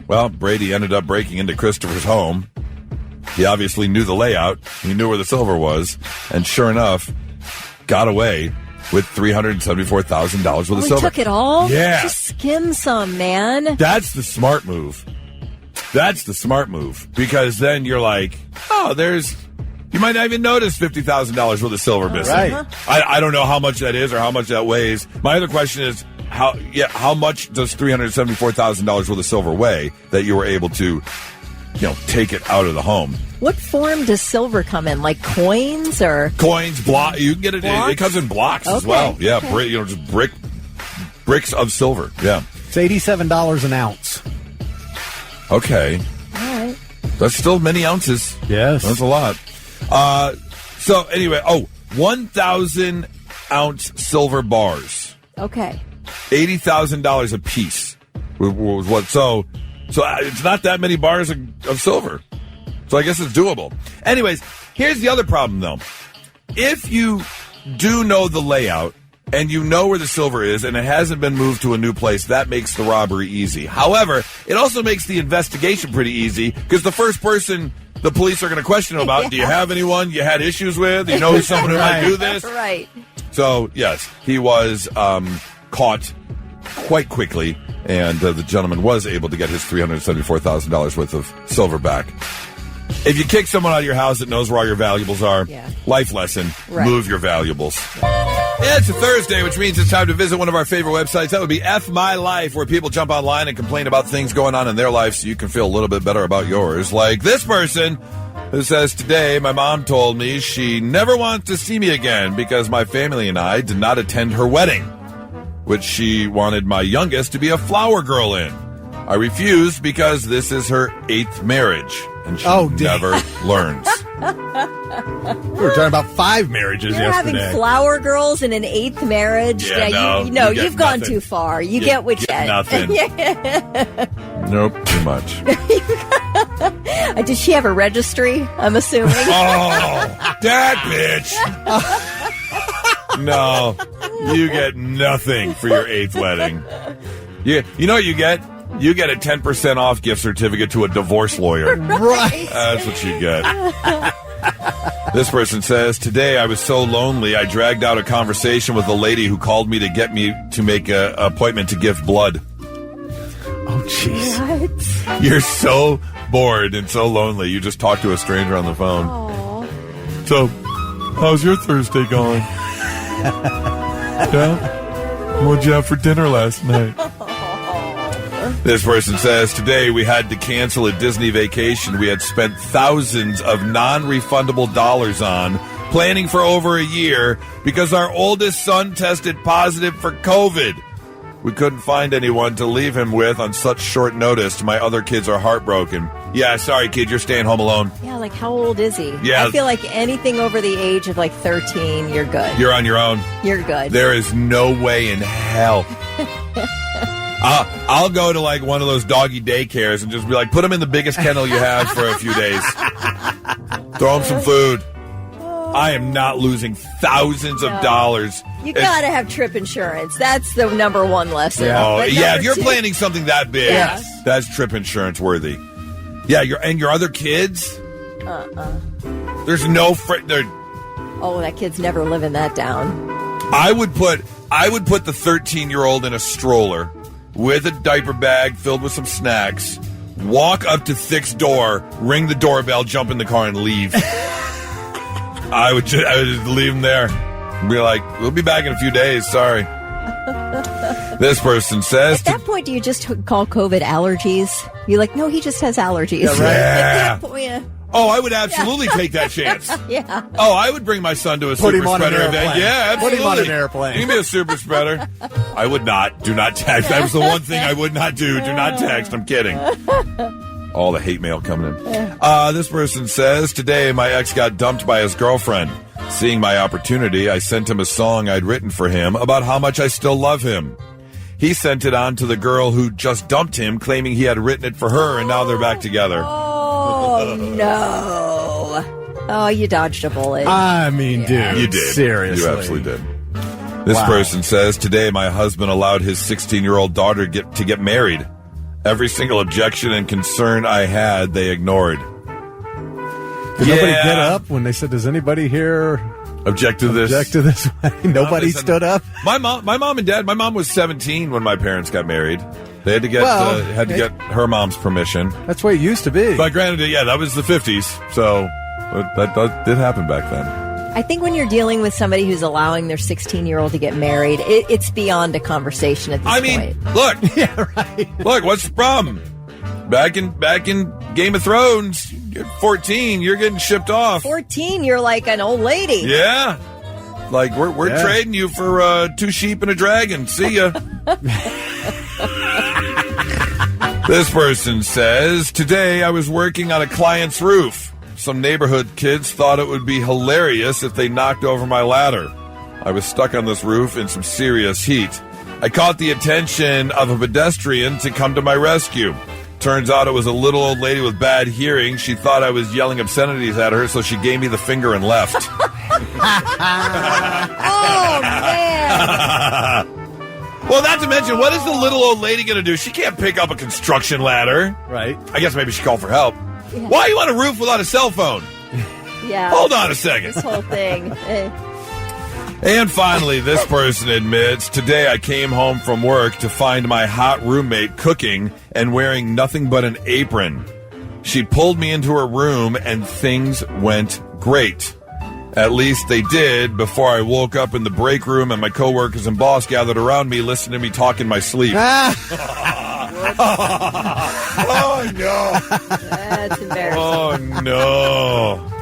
Well, Brady ended up breaking into Christopher's home. He obviously knew the layout. He knew where the silver was. And sure enough, got away with $374,000 worth of He silver. took it all? Yeah. Just skim some, man. That's the smart move. That's the smart move. Because then you're like, oh, you might not even notice $50,000 worth of silver missing. Right. I don't know how much that is or how much that weighs. My other question is, how much does $374,000 worth of silver weigh that you were able to, take it out of the home? What form does silver come in? Like coins or? Coins, block. You can get it. Blocks? It comes in blocks as well. Yeah, okay. Just bricks of silver. Yeah. It's $87 an ounce. Okay. All right. That's still many ounces. Yes. That's a lot. So anyway, 1,000 ounce silver bars. Okay. $80,000 a piece was what? So it's not that many bars of silver. So I guess it's doable. Anyways, here's the other problem, though. If you do know the layout and you know where the silver is and it hasn't been moved to a new place, that makes the robbery easy. However, it also makes the investigation pretty easy because the first person the police are going to question about, do you have anyone you had issues with? Do you know someone who might do this? Right. So, yes, he was caught quite quickly, and the gentleman was able to get his $374,000 worth of silver back. If you kick someone out of your house that knows where all your valuables are, life lesson, move your valuables. It's a Thursday, which means it's time to visit one of our favorite websites. That would be F My Life, where people jump online and complain about things going on in their life so you can feel a little bit better about yours. Like this person who says, today my mom told me she never wants to see me again because my family and I did not attend her wedding, which she wanted my youngest to be a flower girl in. I refused because this is her 8th marriage, and she never learns. We were talking about 5 marriges You're yesterday. having flower girls in an 8th marriage? Yeah, you've gone too far. You get what you get. Nothing. Nope, too much. Did she have a registry, I'm assuming? Oh, that bitch. No, you get nothing for your 8th wedding. You know what you get? You get a 10% off gift certificate to a divorce lawyer. Right. That's what you get. This person says, today I was so lonely, I dragged out a conversation with a lady who called me to get me to make an appointment to give blood. Oh, jeez. What? You're so bored and so lonely. You just talk to a stranger on the phone. Aww. So, how's your Thursday going? Yeah? What'd you have for dinner last night? This person says, today we had to cancel a Disney vacation we had spent thousands of non-refundable dollars on, planning for over a year, because our oldest son tested positive for COVID. We couldn't find anyone to leave him with on such short notice. My other kids are heartbroken. Yeah, sorry, kid, you're staying home alone. Yeah, like how old is he? Yeah. I feel like anything over the age of like 13, you're good. You're on your own. You're good. There is no way in hell. I'll go to like one of those doggy daycares and just be like, put him in the biggest kennel you have for a few days. Throw him some food. I am not losing thousands of dollars. You gotta have trip insurance. That's the number one lesson. Yeah. Oh, But yeah. number If you're two- planning something that big, that's trip insurance worthy. Yeah, your other kids. There's no Oh, that kid's never living that down. I would put the 13-year-old in a stroller with a diaper bag filled with some snacks, walk up to Thick's door, ring the doorbell, jump in the car, and leave. I would just leave him there and be like, we'll be back in a few days. Sorry. This person says... At that point, do you just call COVID allergies? You're like, no, he just has allergies. Yeah, right. At that point, Oh, I would absolutely take that chance. Yeah. Oh, I would bring my son to a Put super him on an spreader event. airplane. Yeah, absolutely. Put him on an airplane. Give me a super spreader. I would not. Do not text. That was the one thing I would not do. Do not text. I'm kidding. All the hate mail coming in. This person says, today my ex got dumped by his girlfriend. Seeing my opportunity, I sent him a song I'd written for him about how much I still love him. He sent it on to the girl who just dumped him, claiming he had written it for her, and now they're back together. Oh, no. Oh, you dodged a bullet. I mean, dude. You did. Seriously. You absolutely did. This person says, today my husband allowed his 16-year-old daughter to get married. Every single objection and concern I had, they ignored. Did nobody get up when they said, does anybody here object to this? Object to this way? Nobody stood up? My mom and dad, my mom was 17 when my parents got married. They had to get get her mom's permission. That's the way it used to be. But granted, yeah, that was the 50s, so that did happen back then. I think when you're dealing with somebody who's allowing their 16-year-old to get married, it's beyond a conversation at this point. Look. Yeah, right. Look, what's the problem? Back in Game of Thrones, you're 14, you're getting shipped off. 14, you're like an old lady. Yeah. Like, we're trading you for 2 sheep and a dragon. See ya. This person says, today I was working on a client's roof. Some neighborhood kids thought it would be hilarious if they knocked over my ladder. I was stuck on this roof in some serious heat. I caught the attention of a pedestrian to come to my rescue. Turns out it was a little old lady with bad hearing. She thought I was yelling obscenities at her, so she gave me the finger and left. Oh, man. Well, not to mention, what is the little old lady going to do? She can't pick up a construction ladder. Right. I guess maybe she called for help. Yeah. Why are you on a roof without a cell phone? Yeah. Hold on a second. This whole thing. And finally, this person admits, today I came home from work to find my hot roommate cooking and wearing nothing but an apron. She pulled me into her room and things went great. At least they did before I woke up in the break room and my coworkers and boss gathered around me listening to me talk in my sleep. Oh, no. That's embarrassing. Oh, no.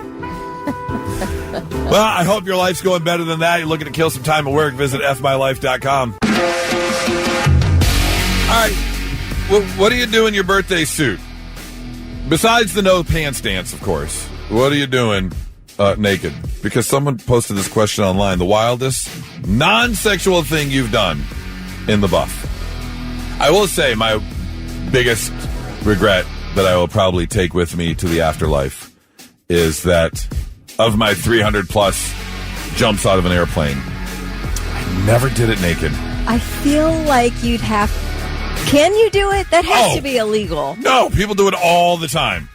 Well, I hope your life's going better than that. You're looking to kill some time at work, visit fmylife.com. All right. Well, what do you do in your birthday suit? Besides the no pants dance, of course. What are you doing naked? Because someone posted this question online. The wildest non-sexual thing you've done in the buff. I will say my biggest regret that I will probably take with me to the afterlife is that of my 300-plus jumps out of an airplane, I never did it naked. I feel like you'd have... Can you do it? That has to be illegal. No, people do it all the time.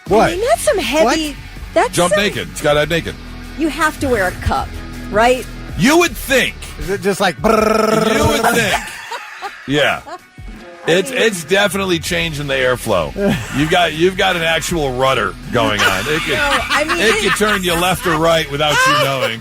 What? I mean, that's some heavy... That's Jump naked. Skydive naked. You have to wear a cup, right? You would think. Is it just like... You would think. Yeah. It's definitely changing the airflow. You've got an actual rudder going on. It can turn you left or right without you knowing.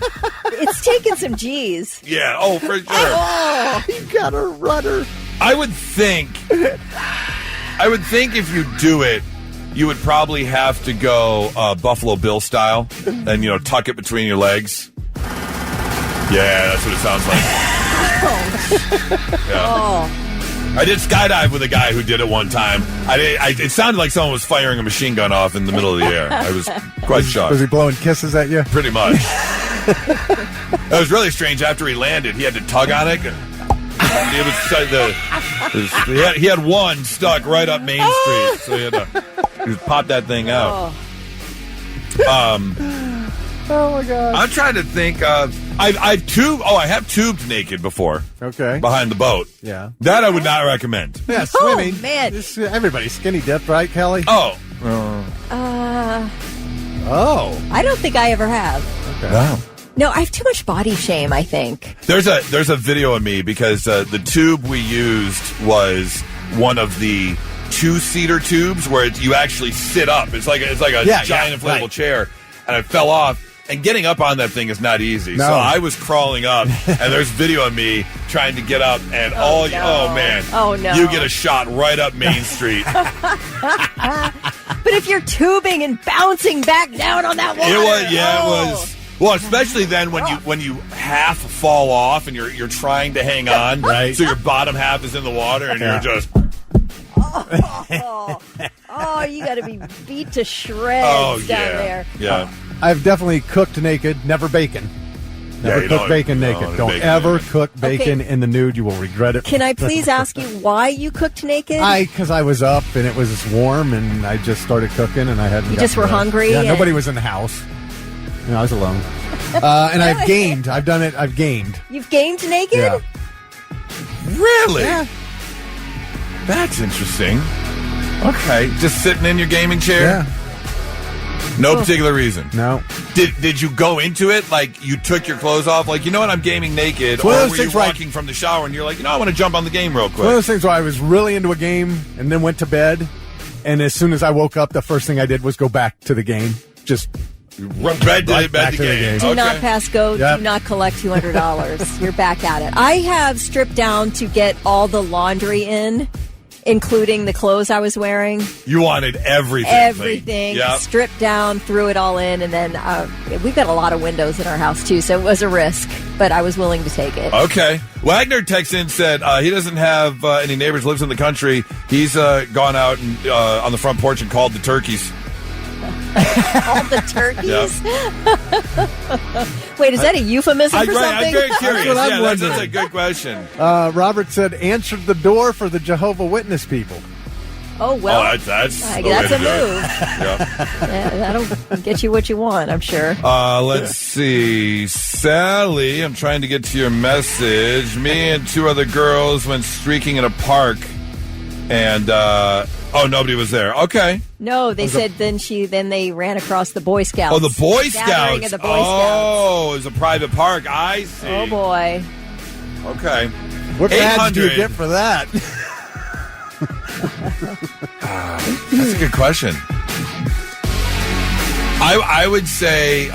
It's taking some G's. Yeah. Oh, for sure. Oh, you got a rudder. I would think if you do it, you would probably have to go Buffalo Bill style and tuck it between your legs. Yeah, that's what it sounds like. Yeah. Oh. I did skydive with a guy who did it one time. It sounded like someone was firing a machine gun off in the middle of the air. I was quite shocked. Was he blowing kisses at you? Pretty much. It was really strange. After he landed, he had to tug on it. He had one stuck right up Main Street, so he had to just pop that thing out. Oh my God! I'm trying to think of. I have tubed naked before. Okay. Behind the boat. Yeah. That I would not recommend. Yeah, swimming. Oh, man. Everybody's skinny dipped, right, Kelly? Oh. Oh. I don't think I ever have. Okay. Wow. No, I have too much body shame, I think. There's a video of me because the tube we used was one of the 2-seater tubes where you actually sit up. It's like a giant inflatable chair, and I fell off. And getting up on that thing is not easy. No. So I was crawling up, and there's video of me trying to get up, and oh man, you get a shot right up Main Street. But if you're tubing and bouncing back down on that water, It was. Well, especially then when you half fall off and you're trying to hang on, right? So your bottom half is in the water, and you're just. You got to be beat to shreds down there. Yeah. I've definitely cooked naked, never bacon. Never cook bacon naked. Don't ever cook bacon in the nude. You will regret it. Can I please ask you why you cooked naked? Because I was up and it was warm and I just started cooking and I hadn't. You just were hungry. Yeah, nobody was in the house. I was alone. And I've gamed. I've done it. I've gamed. You've gamed naked? Yeah. Really? Yeah. That's interesting. Okay, just sitting in your gaming chair. Yeah. No particular reason. No. Did you go into it like you took your clothes off? Like, you know what, I'm gaming naked. Or were you walking from the shower and you're like, I want to jump on the game real quick. One of those things where I was really into a game and then went to bed. And as soon as I woke up, the first thing I did was go back to the game. Just bed to the game. Do not pass go. Yep. Do not collect $200. You're back at it. I have stripped down to get all the laundry in, including the clothes I was wearing. You wanted everything. Everything. Yep. Stripped down, threw it all in, and then we've got a lot of windows in our house, too, so it was a risk, but I was willing to take it. Okay. Wagner texted in, said he doesn't have any neighbors, lives in the country. He's gone out and, on the front porch and called the turkeys. All the turkeys? Wait, is that a euphemism for something? I'm very curious. That's what I'm wondering. That's a good question. Robert said, answered the door for the Jehovah Witness people. Oh, well. That's a move. Yeah, that'll get you what you want, I'm sure. Let's see. Sally, I'm trying to get to your message. Me and two other girls went streaking in a park, and, nobody was there. Okay. No, they said then they ran across the Boy Scouts. Oh, the Boy Scouts. Of the Boy Scouts. It was a private park. I see. Oh, boy. Okay. What badge do you get for that? That's a good question. I would say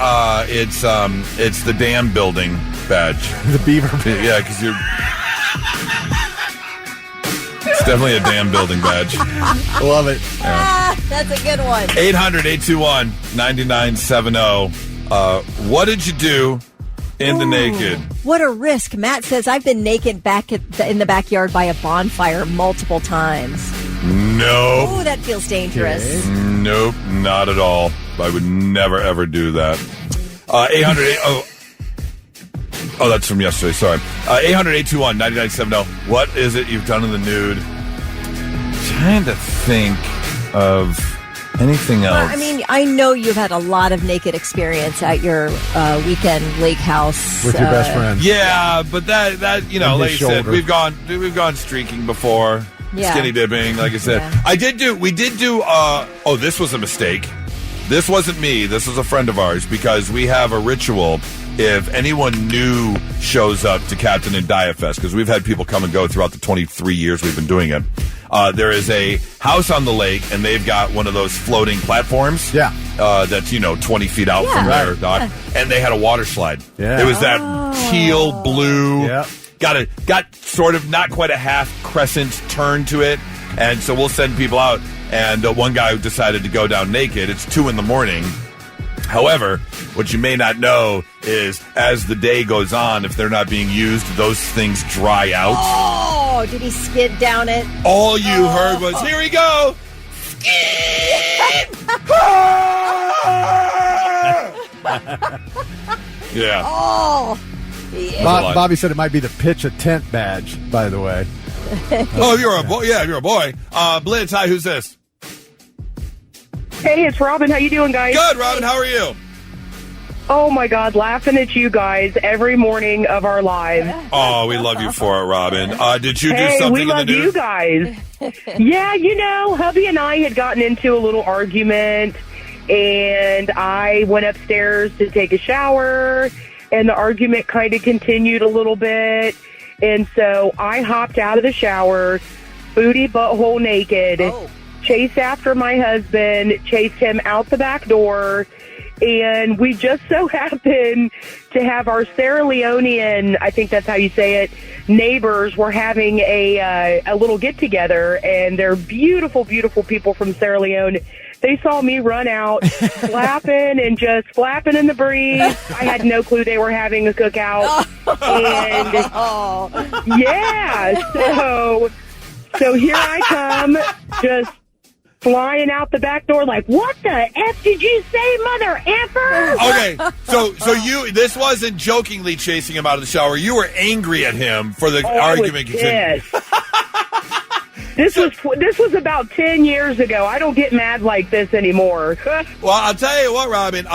it's the dam building badge. The beaver. Yeah, because you're... It's definitely a dam building badge. Love it. Yeah. That's a good one. 800-821-9970. What did you do in the naked? What a risk. Matt says, I've been naked back in the backyard by a bonfire multiple times. Nope. Oh, that feels dangerous. Okay. Nope, not at all. I would never, ever do that. 800... Oh, that's from yesterday. Sorry. 800-821-9970. What is it you've done in the nude? Trying to think of anything else. I mean, I know you've had a lot of naked experience at your weekend lake house with your best friend. Yeah, but that like you said, we've gone streaking before. Yeah. Skinny dipping, like I said. Yeah. We did do. This was a mistake. This wasn't me. This was a friend of ours because we have a ritual. If anyone new shows up to Captain and Diet Fest, because we've had people come and go throughout the 23 years we've been doing it, there is a house on the lake, and they've got one of those floating platforms. Yeah. That's, 20 feet out from their dock. Yeah. And they had a water slide. Yeah. It was that teal blue. Yeah. Got sort of not quite a half crescent turn to it. And so we'll send people out. And one guy decided to go down naked. It's 2 a.m. However, what you may not know is as the day goes on, if they're not being used, those things dry out. Oh, did he skid down it? All you heard was, here we go! Skid! Yeah. Oh. Yeah. Bobby said it might be the pitch a tent badge, by the way. Oh, you're a boy. Yeah, you're a boy. Blitz, hi, who's this? Hey, it's Robin. How you doing, guys? Good, Robin. How are you? Oh, my God. Laughing at you guys every morning of our lives. Oh, we love you for it, Robin. Did you do something we love in the news? You guys. Yeah, hubby and I had gotten into a little argument, and I went upstairs to take a shower, and the argument kind of continued a little bit. And so I hopped out of the shower, booty, butthole naked, chased after my husband, chased him out the back door, and we just so happened to have our Sierra Leonean, I think that's how you say it, neighbors were having a little get-together, and they're beautiful, beautiful people from Sierra Leone. They saw me run out, flapping and just flapping in the breeze. I had no clue they were having a cookout. And, yeah, so here I come, just flying out the back door like, what the F did you say, mother effer? Okay, so this wasn't jokingly chasing him out of the shower. You were angry at him for the argument. This was about 10 years ago. I don't get mad like this anymore. Well, I'll tell you what, Robin.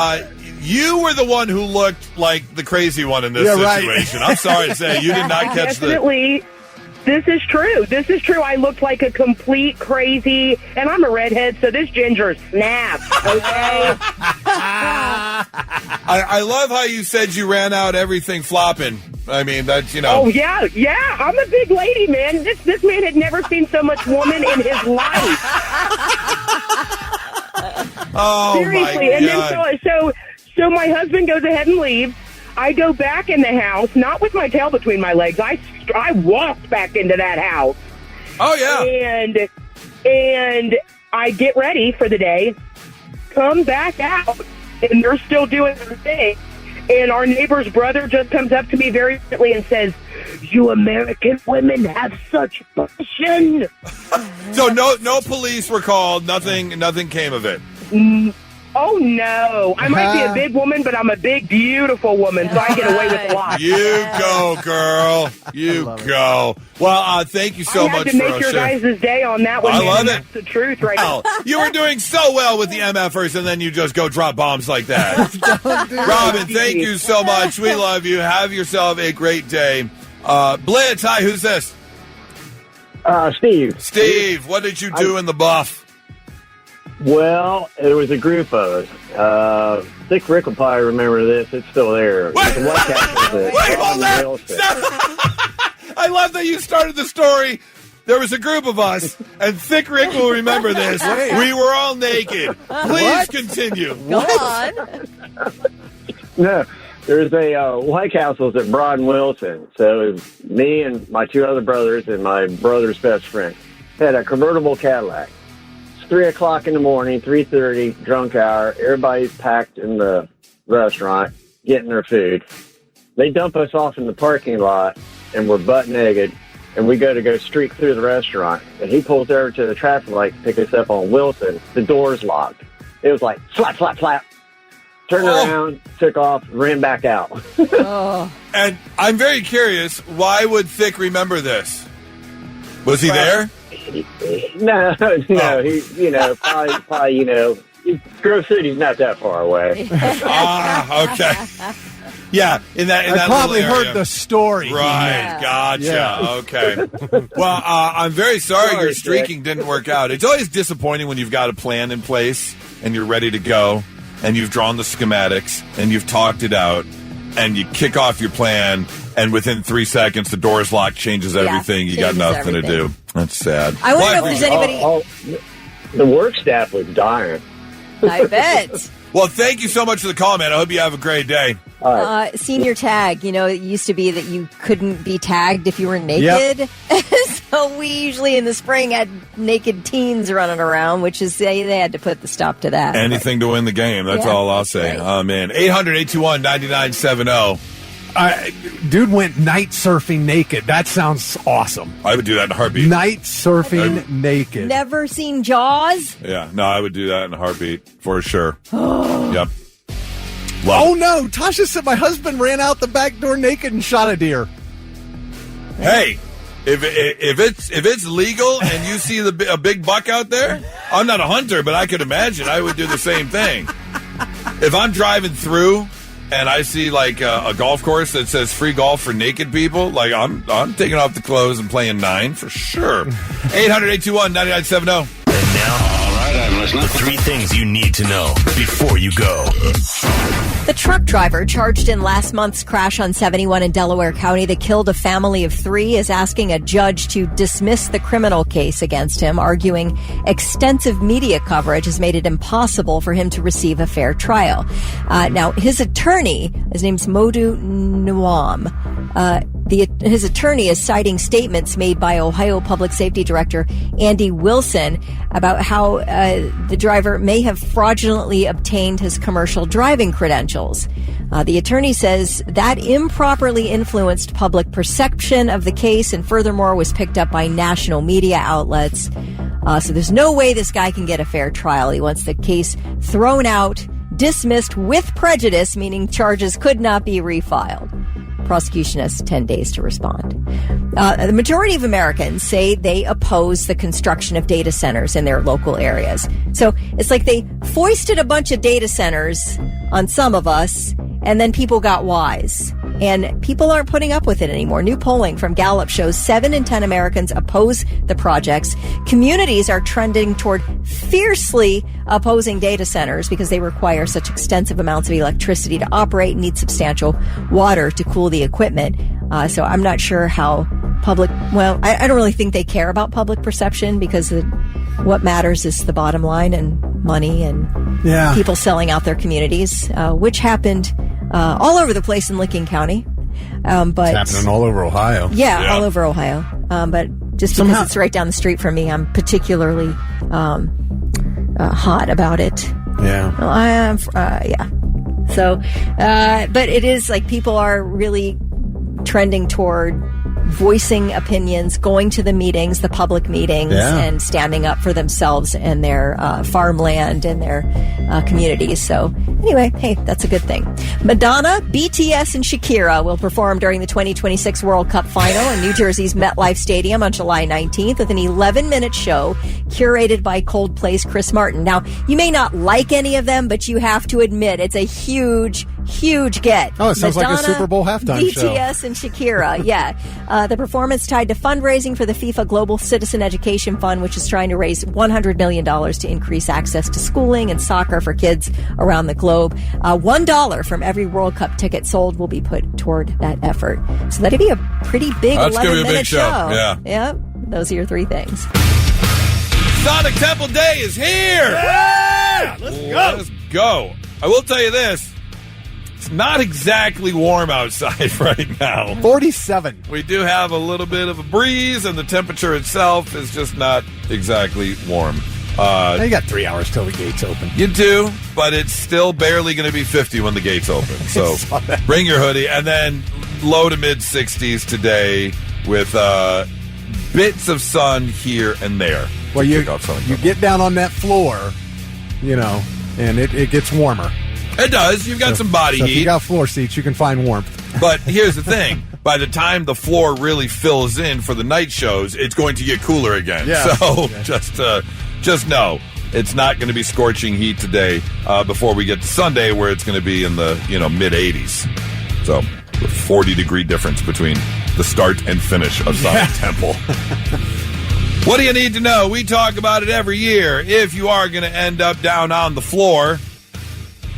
You were the one who looked like the crazy one in this situation. Right. I'm sorry to say, you did not catch Definitely. This is true. I looked like a complete crazy, and I'm a redhead, so this ginger snaps, okay? I love how you said you ran out everything flopping. I mean, that's, Oh, yeah. I'm a big lady, man. This man had never seen so much woman in his life. Oh, seriously. My and God. then so my husband goes ahead and leaves. I go back in the house, not with my tail between my legs. I walked back into that house. Oh, yeah. And I get ready for the day, come back out, and they're still doing their thing. And our neighbor's brother just comes up to me very gently and says, "You American women have such passion." So no police were called. Nothing came of it. Oh, no. I might be a big woman, but I'm a big, beautiful woman, so I get away with a lot. You go, girl. You go. Well, thank you so much for sharing. I had to make your guys' day on that one. I love it. That's the truth right now. You were doing so well with the MFers, and then you just go drop bombs like that. Robin, thank you so much. We love you. Have yourself a great day. Blitz, hi, who's this? Steve. Steve, what did you do in the buff? Well, there was a group of us. Thick Rick will probably remember this. It's still there. Wait, hold on. I love that you started the story. There was a group of us, and Thick Rick will remember this. We were all naked. Please continue. Go on. No, there's a White Castle's at Broad and Wilson. So it was me and my two other brothers and my brother's best friend. Had a convertible Cadillac. 3 o'clock in the morning, 3:30, drunk hour. Everybody's packed in the restaurant, getting their food. They dump us off in the parking lot, and we're butt naked, and we go streak through the restaurant. And he pulls over to the traffic light to pick us up on Wilson. The door's locked. It was like, slap, slap, slap. Turned around, took off, ran back out. And I'm very curious, why would Thick remember this? Was he there? No, he, probably, Grove City's not that far away. Okay. Yeah, in that probably little area. heard the story. Right, Yeah. gotcha. Yeah. Okay. Well, I'm very sorry your streaking didn't work out. It's always disappointing when you've got a plan in place and you're ready to go and you've drawn the schematics and you've talked it out and you kick off your plan and within 3 seconds the door's locked, changes everything. You got nothing to do. That's sad. I wonder if there's anybody... The work staff was dying. I bet. Well, thank you so much for the call, man. I hope you have a great day. Senior tag, it used to be that you couldn't be tagged if you were naked. Yep. So we usually in the spring had naked teens running around, which is they had to put the stop to that. Anything to win the game. That's all I'll say. Right. Oh, man. 800-821-9970. Dude went night surfing naked. That sounds awesome. I would do that in a heartbeat. Night surfing naked. Never seen Jaws? Yeah, no, I would do that in a heartbeat for sure. Yep. Oh no! Tasha said my husband ran out the back door naked and shot a deer. Hey, if it's legal and you see a big buck out there, I'm not a hunter, but I could imagine I would do the same thing. If I'm driving through and I see like a golf course that says free golf for naked people, like I'm taking off the clothes and playing 9 for sure. 800-821-9970. And now, all right, I'm listening. The 3 things you need to know before you go. The truck driver charged in last month's crash on 71 in Delaware County that killed a family of 3 is asking a judge to dismiss the criminal case against him, arguing extensive media coverage has made it impossible for him to receive a fair trial. Now, his attorney, his name's Modu Nuam, his attorney is citing statements made by Ohio Public Safety Director Andy Wilson about how the driver may have fraudulently obtained his commercial driving credentials. The attorney says that improperly influenced public perception of the case and furthermore was picked up by national media outlets. So there's no way this guy can get a fair trial. He wants the case thrown out, dismissed with prejudice, meaning charges could not be refiled. Prosecution has 10 days to respond. The majority of Americans say they oppose the construction of data centers in their local areas. So it's like they foisted a bunch of data centers on some of us, and then people got wise. And people aren't putting up with it anymore. New polling from Gallup shows 7 in 10 Americans oppose the projects. Communities are trending toward fiercely opposing data centers because they require such extensive amounts of electricity to operate and need substantial water to cool the equipment. So I'm not sure how I don't really think they care about public perception because what matters is the bottom line and money and people selling out their communities, which happened all over the place in Licking County. But it's happening all over Ohio. Yeah, all over Ohio. But just because it's right down the street from me, I'm particularly hot about it. Yeah. Well, I am. So, but it is like people are really trending toward voicing opinions, going to the meetings, the public meetings, and standing up for themselves and their farmland and their communities. So anyway, hey, that's a good thing. Madonna, BTS, and Shakira will perform during the 2026 World Cup final in New Jersey's MetLife Stadium on July 19th with an 11-minute show curated by Coldplay's Chris Martin. Now, you may not like any of them, but you have to admit it's a huge get. Oh, it sounds Madonna, like a Super Bowl halftime show. BTS and Shakira, yeah. The performance tied to fundraising for the FIFA Global Citizen Education Fund, which is trying to raise $100 million to increase access to schooling and soccer for kids around the globe. $1 from every World Cup ticket sold will be put toward that effort. So that'd be a pretty big 11-minute show. Yeah. Yep. Those are your 3 things. Sonic Temple Day is here! Yeah! Let's go. I will tell you this. It's not exactly warm outside right now. 47. We do have a little bit of a breeze, and the temperature itself is just not exactly warm. Now you got 3 hours till the gates open. You do, but it's still barely going to be 50 when the gates open. So bring your hoodie, and then low to mid 60s today with bits of sun here and there. Well, you get down on that floor, and it gets warmer. It does. You've got some body heat. If you got floor seats, you can find warmth. But here's the thing. By the time the floor really fills in for the night shows, it's going to get cooler again. Yeah. So just know it's not going to be scorching heat today before we get to Sunday where it's going to be in the mid 80s. So a 40-degree difference between the start and finish of Sonic Temple. What do you need to know? We talk about it every year. If you are going to end up down on the floor,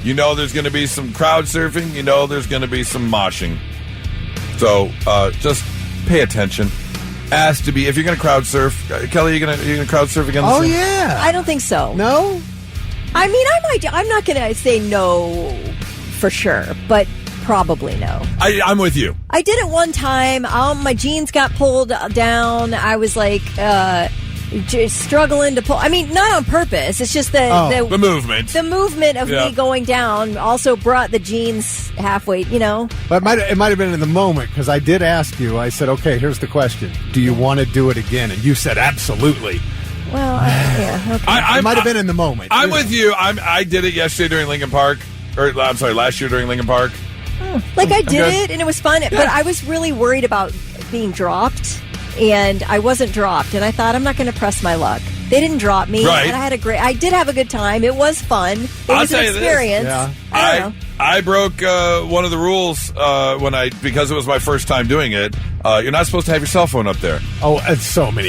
there's going to be some crowd surfing. There's going to be some moshing. So just pay attention. If you're going to crowd surf, Kelly, you're going to crowd surf again? Oh, yeah. I don't think so. No? I mean, I'm not going to say no for sure, but probably no. I'm with you. I did it one time. My jeans got pulled down. I was like just struggling to pull. I mean, not on purpose. It's just the movement. The movement of me going down also brought the jeans halfway, But it might have been in the moment because I did ask you. I said, okay, here's the question. Do you want to do it again? And you said absolutely. Well, yeah. Okay. It might have been in the moment. I'm with you. I did it yesterday during Lincoln Park. Last year during Lincoln Park. I did it, and it was fun. Yeah. But I was really worried about being dropped. And I wasn't dropped, and I thought, I'm not going to press my luck. They didn't drop me, right. And I did have a good time. It was fun. It was an experience. I broke one of the rules because it was my first time doing it. You're not supposed to have your cell phone up there. Oh, and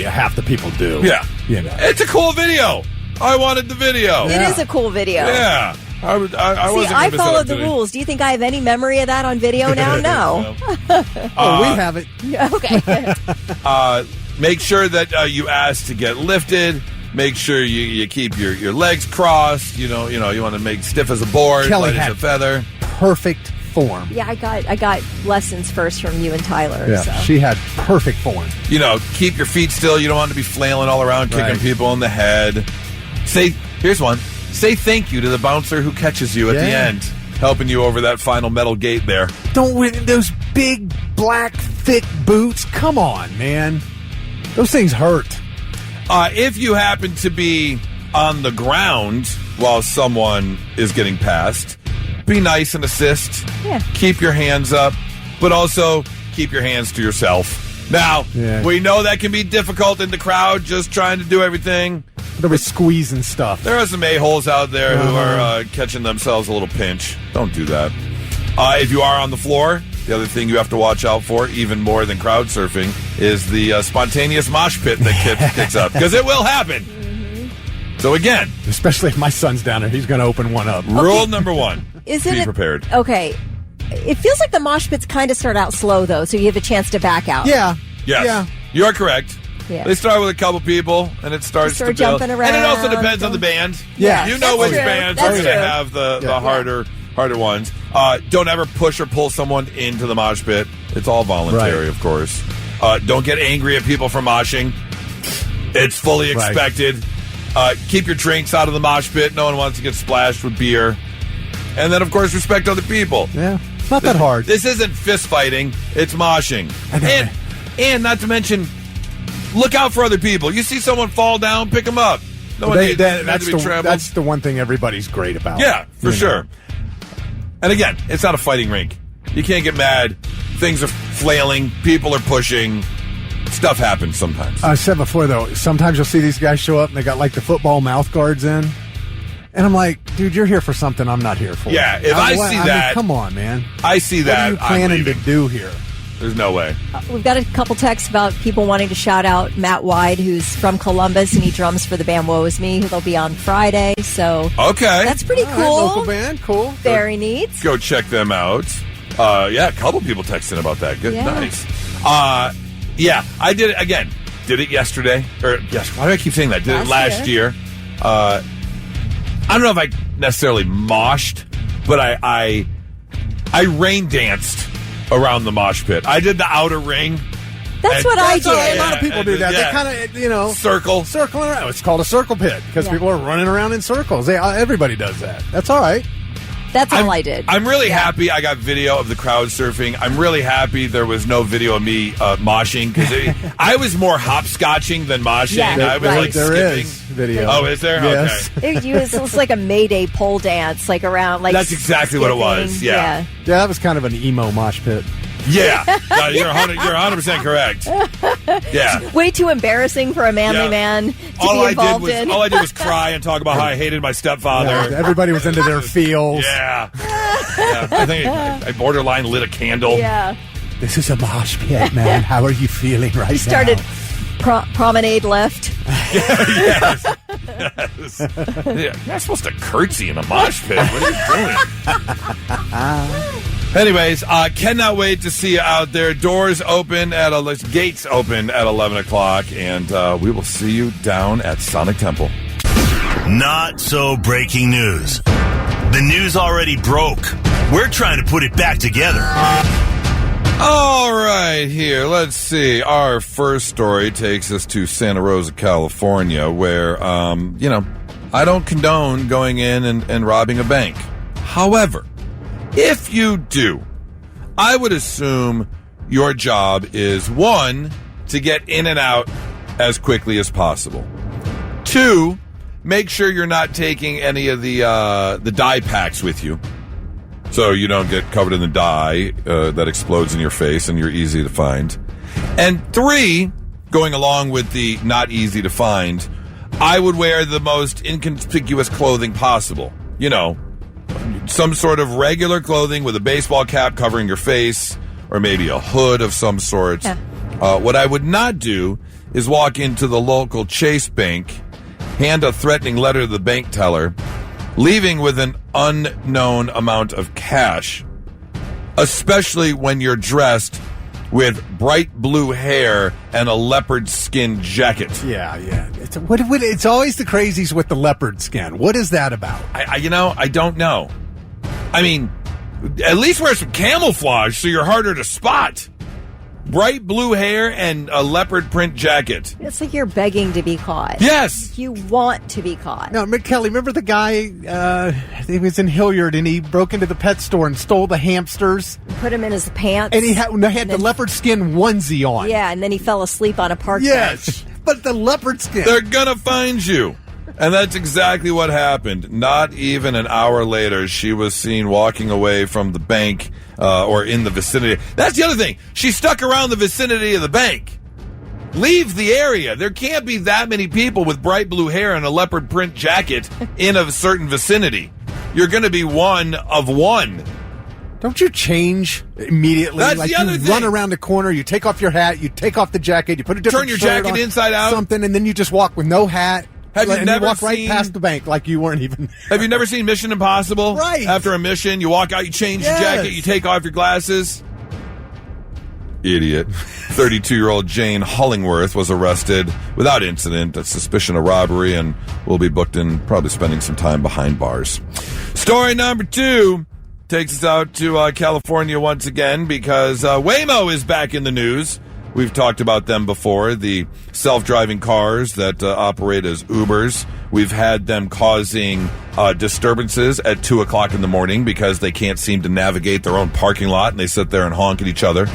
half the people do. Yeah. It's a cool video. I wanted the video. It is a cool video. Yeah. I followed the rules. Do you think I have any memory of that on video now? No. We have it. Okay. Make sure that you ask to get lifted. Make sure you keep your legs crossed. You want to make stiff as a board, Kelly light as a feather. Perfect form. Yeah, I got lessons first from you and Tyler. Yeah, so. she had perfect form. You know, keep your feet still. You don't want to be flailing all around, kicking people in the head. Here's one. Say thank you to the bouncer who catches you at the end, helping you over that final metal gate there. Don't wear those big, black, thick boots. Come on, man. Those things hurt. If you happen to be on the ground while someone is getting passed, be nice and assist. Yeah. Keep your hands up, but also keep your hands to yourself. Now, we know that can be difficult in the crowd, just trying to do everything. There was squeezing stuff. There are some a-holes out there who are catching themselves a little pinch. Don't do that. If you are on the floor, the other thing you have to watch out for, even more than crowd surfing, is the spontaneous mosh pit that kicks up, because it will happen. So again, especially if my son's down there, he's going to open one up. Rule number one: be prepared. Okay, it feels like the mosh pits kind of start out slow though, so you have a chance to back out. Yeah. Yes. Yeah. You are correct. Yeah. They start with a couple people, and it starts to build. Jumping around. And it also depends on the band. Yeah. You know which bands are going to have the harder ones. Don't ever push or pull someone into the mosh pit. It's all voluntary, of course. Don't get angry at people for moshing. It's fully expected. Keep your drinks out of the mosh pit. No one wants to get splashed with beer. And then, of course, respect other people. Yeah. It's not that hard. This isn't fist fighting. It's moshing. And not to mention, look out for other people. You see someone fall down, pick them up. No one needs to be trampled. That's the one thing everybody's great about. Yeah, for sure. And again, it's not a fighting rink. You can't get mad. Things are flailing. People are pushing. Stuff happens sometimes. I said before, though, sometimes you'll see these guys show up and they got like the football mouth guards in. And I'm like, dude, you're here for something I'm not here for. Yeah, if I see that. Come on, man. I see that. What are you planning to do here? There's no way. We've got a couple texts about people wanting to shout out Matt Wyde, who's from Columbus, and he drums for the band Woe Is Me, who they'll be on Friday. So that's pretty cool. Right, local band, cool. Very neat. Go check them out. A couple people texting about that. Good, nice. I did it again. Did it yesterday. Why do I keep saying that? Did it last year. I don't know if I necessarily moshed, but I rain danced around the mosh pit. I did the outer ring. That's what I did. A lot of people do that. They kind of, circling around. It's called a circle pit because people are running around in circles. Everybody does that. That's all right. That's all I did. I'm really happy I got video of the crowd surfing. I'm really happy there was no video of me moshing because I was more hopscotching than moshing. Yeah, I was there skipping. is video. Oh, is there? Yes. Okay. It was like a Mayday pole dance, like around like. That's exactly what it was. Yeah, that was kind of an emo mosh pit. Yeah, no, you're 100% correct. Yeah, way too embarrassing for a manly man to be involved in. All I did was cry and talk about how I hated my stepfather. Yeah, everybody was into their feels. Yeah. I think I borderline lit a candle. Yeah, this is a mosh pit, man. How are you feeling right now? Started promenade left. Yes. You're not supposed to curtsy in a mosh pit. What are you doing? Anyways, cannot wait to see you out there. Doors open gates open at 11 o'clock, and we will see you down at Sonic Temple. Not so breaking news. The news already broke. We're trying to put it back together. All right, here, let's see. Our first story takes us to Santa Rosa, California, where, I don't condone going in and robbing a bank. However, if you do, I would assume your job is, 1, to get in and out as quickly as possible. 2, make sure you're not taking any of the dye packs with you, so you don't get covered in the dye that explodes in your face and you're easy to find. And 3, going along with the not easy to find, I would wear the most inconspicuous clothing possible. Some sort of regular clothing with a baseball cap covering your face, or maybe a hood of some sort. Yeah. What I would not do is walk into the local Chase Bank, hand a threatening letter to the bank teller, leaving with an unknown amount of cash, especially when you're dressed with bright blue hair and a leopard skin jacket. Yeah. It's always the crazies with the leopard skin. What is that about? I don't know. I mean, At least wear some camouflage so you're harder to spot. Bright blue hair and a leopard print jacket. It's like you're begging to be caught. Yes. You want to be caught. No, Kelly, remember the guy, he was in Hilliard, and he broke into the pet store and stole the hamsters? Put him in his pants. And he had the leopard skin onesie on. Yeah, and then he fell asleep on a park bench. Yes, but the leopard skin. They're going to find you. And that's exactly what happened. Not even an hour later, she was seen walking away from the bank or in the vicinity. That's the other thing. She stuck around the vicinity of the bank. Leave the area. There can't be that many people with bright blue hair and a leopard print jacket in a certain vicinity. You're going to be one of one. Don't you change immediately? That's like the other you thing. Run around the corner, you take off your hat, you take off the jacket, you put a different Turn your shirt jacket on, inside out. something, and then you just walk with no hat. Have you and never you walk right seen- past the bank like you weren't even. Have you never seen Mission Impossible? Right. After a mission, you walk out, you change Yes. your jacket, you take off your glasses. Idiot. 32-year-old Jane Hollingworth was arrested without incident, a suspicion of robbery, and will be booked in, probably spending some time behind bars. Story number 2 takes us out to California once again because Waymo is back in the news. We've talked about them before, the self-driving cars that operate as Ubers. We've had them causing disturbances at 2 o'clock in the morning because they can't seem to navigate their own parking lot and they sit there and honk at each other.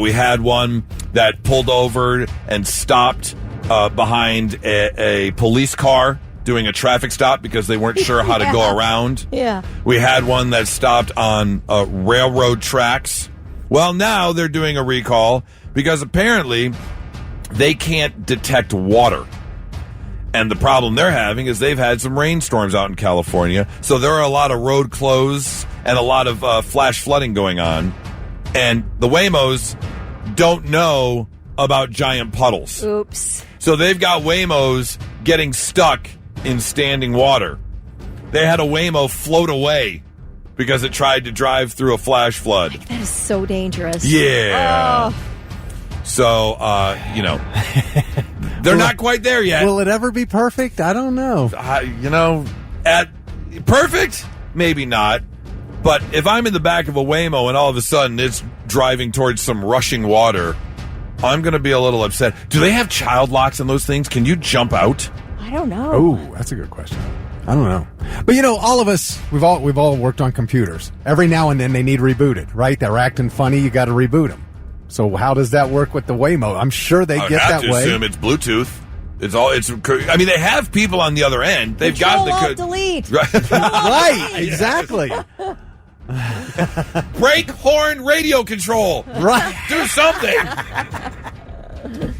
We had one that pulled over and stopped behind a police car doing a traffic stop because they weren't sure how to go around. Yeah. We had one that stopped on railroad tracks. Well, now they're doing a recall because apparently they can't detect water. And the problem they're having is they've had some rainstorms out in California, so there are a lot of road closed and a lot of flash flooding going on. And the Waymos don't know about giant puddles. Oops. So they've got Waymos getting stuck in standing water. They had a Waymo float away because it tried to drive through a flash flood. That is so dangerous. Yeah. Oh. So, they're not quite there yet. Will it ever be perfect? I don't know. At perfect, maybe not. But if I'm in the back of a Waymo and all of a sudden it's driving towards some rushing water, I'm going to be a little upset. Do they have child locks in those things? Can you jump out? I don't know. Oh, that's a good question. I don't know. But all of us, we've all worked on computers. Every now and then they need rebooted, right? They're acting funny, you got to reboot them. So how does that work with the Waymo? I'm sure they get that way. I assume it's Bluetooth. I mean, they have people on the other end. They've Control, got the Alt, delete. Right, exactly. Brake, horn, radio control. Right. Do something.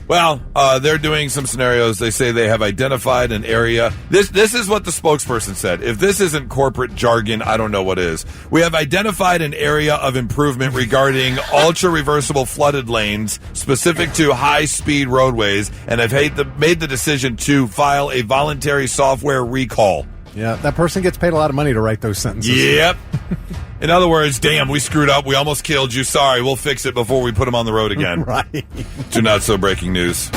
Well, they're doing some scenarios. They say they have identified an area. This is what the spokesperson said. If this isn't corporate jargon, I don't know what is. We have identified an area of improvement regarding ultra-reversible flooded lanes specific to high-speed roadways and have made the decision to file a voluntary software recall. Yeah, that person gets paid a lot of money to write those sentences. Yep. In other words, damn, we screwed up. We almost killed you. Sorry, we'll fix it before we put them on the road again. Right. To not so breaking news.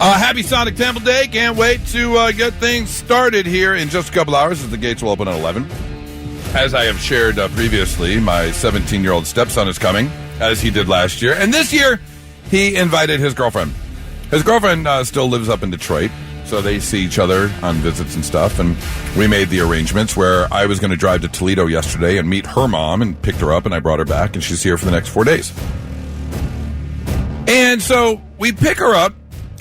Happy Sonic Temple Day. Can't wait to get things started here in just a couple hours as the gates will open at 11. As I have shared previously, my 17-year-old stepson is coming, as he did last year. And this year, he invited his girlfriend. His girlfriend still lives up in Detroit. So they see each other on visits and stuff, and we made the arrangements where I was going to drive to Toledo yesterday and meet her mom and picked her up, and I brought her back, and she's here for the next 4 days. And so we pick her up.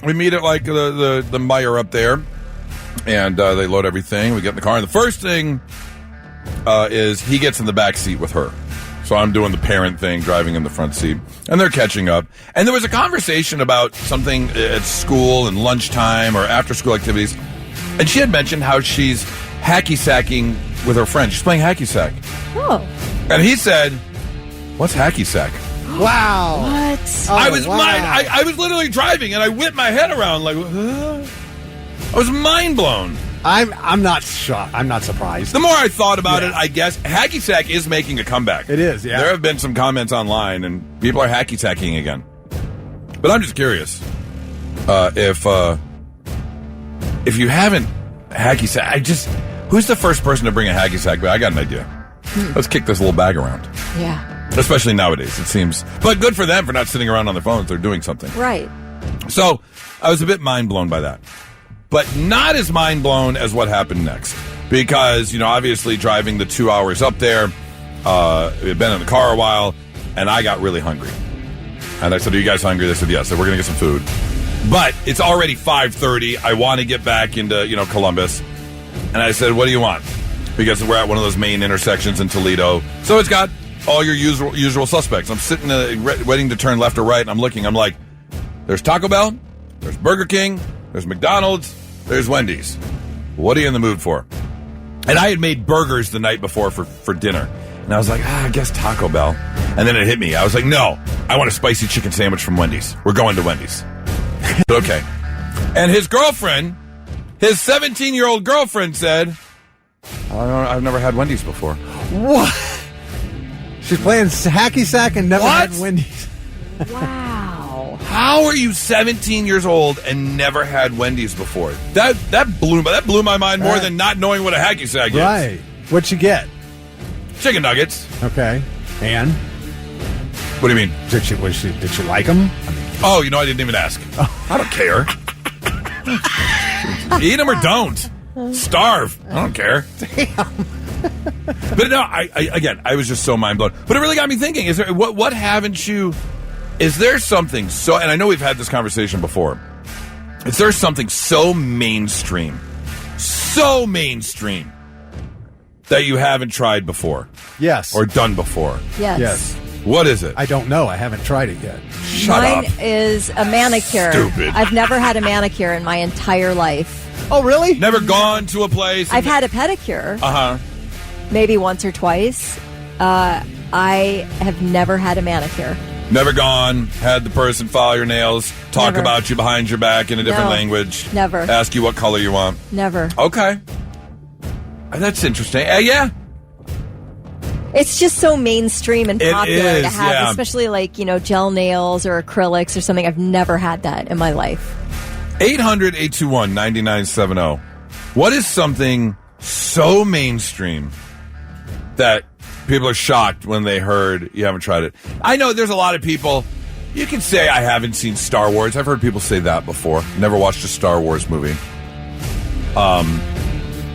We meet at like the Meijer up there, and they load everything. We get in the car, and the first thing is he gets in the back seat with her. So I'm doing the parent thing, driving in the front seat, and they're catching up. And there was a conversation about something at school and lunchtime or after-school activities, and she had mentioned how she's hacky-sacking with her friend. She's playing hacky-sack. Oh. And he said, "What's hacky-sack?" Wow. What? Oh, I was wow. I was literally driving, and I whipped my head around like, I was mind blown. I'm not shocked. I'm not surprised. The more I thought about it, I guess hacky sack is making a comeback. It is, yeah. There have been some comments online, and people are hacky sacking again. But I'm just curious if you haven't hacky sack, Who's the first person to bring a hacky sack bag? I got an idea. Let's kick this little bag around. Yeah. Especially nowadays, it seems. But good for them for not sitting around on their phones. They're doing something. Right. So I was a bit mind blown by that. But not as mind blown as what happened next. Because, obviously driving the 2 hours up there, we had been in the car a while, and I got really hungry. And I said, are you guys hungry? They said, yes. So we're going to get some food. But it's already 5:30. I want to get back into, Columbus. And I said, what do you want? Because we're at one of those main intersections in Toledo. So it's got all your usual suspects. I'm sitting waiting to turn left or right, and I'm looking. I'm like, there's Taco Bell, there's Burger King, there's McDonald's, there's Wendy's. What are you in the mood for? And I had made burgers the night before for dinner. And I was like, I guess Taco Bell. And then it hit me. I was like, no, I want a spicy chicken sandwich from Wendy's. We're going to Wendy's. Okay. And his girlfriend, his 17-year-old girlfriend said, I've never had Wendy's before. What? She's playing hacky sack and never had Wendy's. Wow. How are you 17 years old and never had Wendy's before? That blew my mind more than not knowing what a hacky sack is. Right. What'd you get? Chicken nuggets. Okay. And? What do you mean? Did she like them? I didn't even ask. Oh. I don't care. Eat them or don't. Starve. I don't care. Damn. But no, I was just so mind blown. But it really got me thinking. Is there what haven't you? Is there something so? And I know we've had this conversation before. Is there something so mainstream that you haven't tried before? Yes. Or done before? Yes. What is it? I don't know. I haven't tried it yet. Shut Mine up. is a manicure. Stupid. I've never had a manicure in my entire life. Oh, really? Never gone to a place? I've had a pedicure. Uh-huh. Maybe once or twice. I have never had a manicure. Never gone, had the person file your nails, talk Never. about you behind your back in a different language. Never. Ask you what color you want. Never. Okay. That's interesting. Yeah. It's just so mainstream and popular to have, yeah. especially like, gel nails or acrylics or something. I've never had that in my life. 800-821-9970. What is something so mainstream that people are shocked when they heard you haven't tried it? I know there's a lot of people. You can say I haven't seen Star Wars. I've heard people say that before. Never watched a Star Wars movie.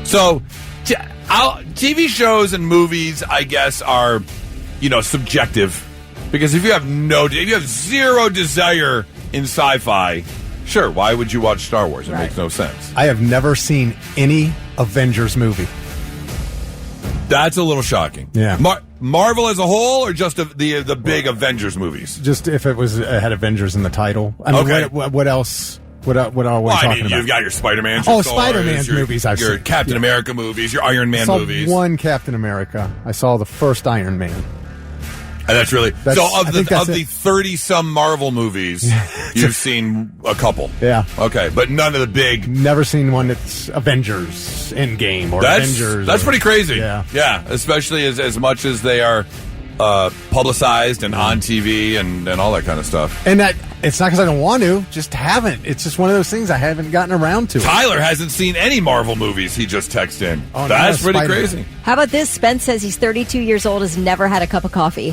So TV shows and movies, I guess, are, subjective. Because if you have zero desire in sci-fi, sure, why would you watch Star Wars? It makes no sense. I have never seen any Avengers movie. That's a little shocking. Yeah. Marvel as a whole, or just the big Avengers movies? Just if it had Avengers in the title. I mean, Okay. What else? What are we talking about? You've got your Spider-Man. Spider-Man's movies I've your seen. Captain America movies, your Iron Man I saw movies. one Captain America. I saw the first Iron Man. And that's really I of think that's the it. 30-some Marvel movies. You've seen a couple. Yeah. Okay, but none of the big. Never seen one that's Avengers Endgame or Avengers. That's pretty crazy. Yeah, especially as much as they are publicized and on TV and all that kind of stuff. And that it's not because I don't want to, just haven't. It's just one of those things I haven't gotten around to. Tyler hasn't seen any Marvel movies. He just texted in. Oh, that's no, pretty Spider-Man. crazy. How about this? Spence says he's 32 years old, has never had a cup of coffee.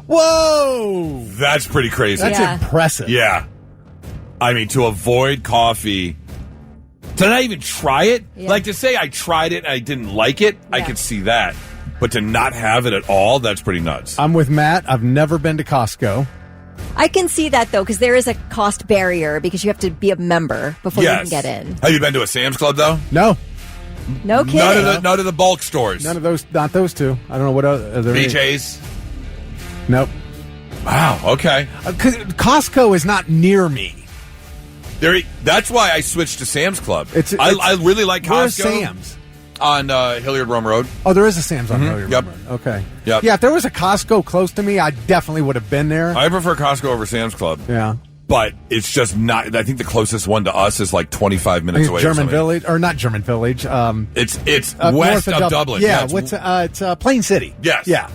Whoa! That's pretty crazy. That's impressive. Yeah. I mean, to avoid coffee, to not even try it, like to say I tried it and I didn't like it, I could see that. But to not have it at all, that's pretty nuts. I'm with Matt. I've never been to Costco. I can see that, though, because there is a cost barrier because you have to be a member before you can get in. Have you been to a Sam's Club, though? No. No kidding. None of the bulk stores. None of those. Not those two. I don't know what other. Are there BJ's? Nope. Wow, okay. Costco is not near me. That's why I switched to Sam's Club. I really like Costco. Where's Sam's? On Hilliard Rome Road. Oh, there is a Sam's on Hilliard Rome Road. Okay. Yep. Yeah, if there was a Costco close to me, I definitely would have been there. I prefer Costco over Sam's Club. Yeah. But it's just not. I think the closest one to us is like 25 minutes away. German Village, or not German Village. It's west of Dublin. Yeah, it's Plain City. Yes. Yeah.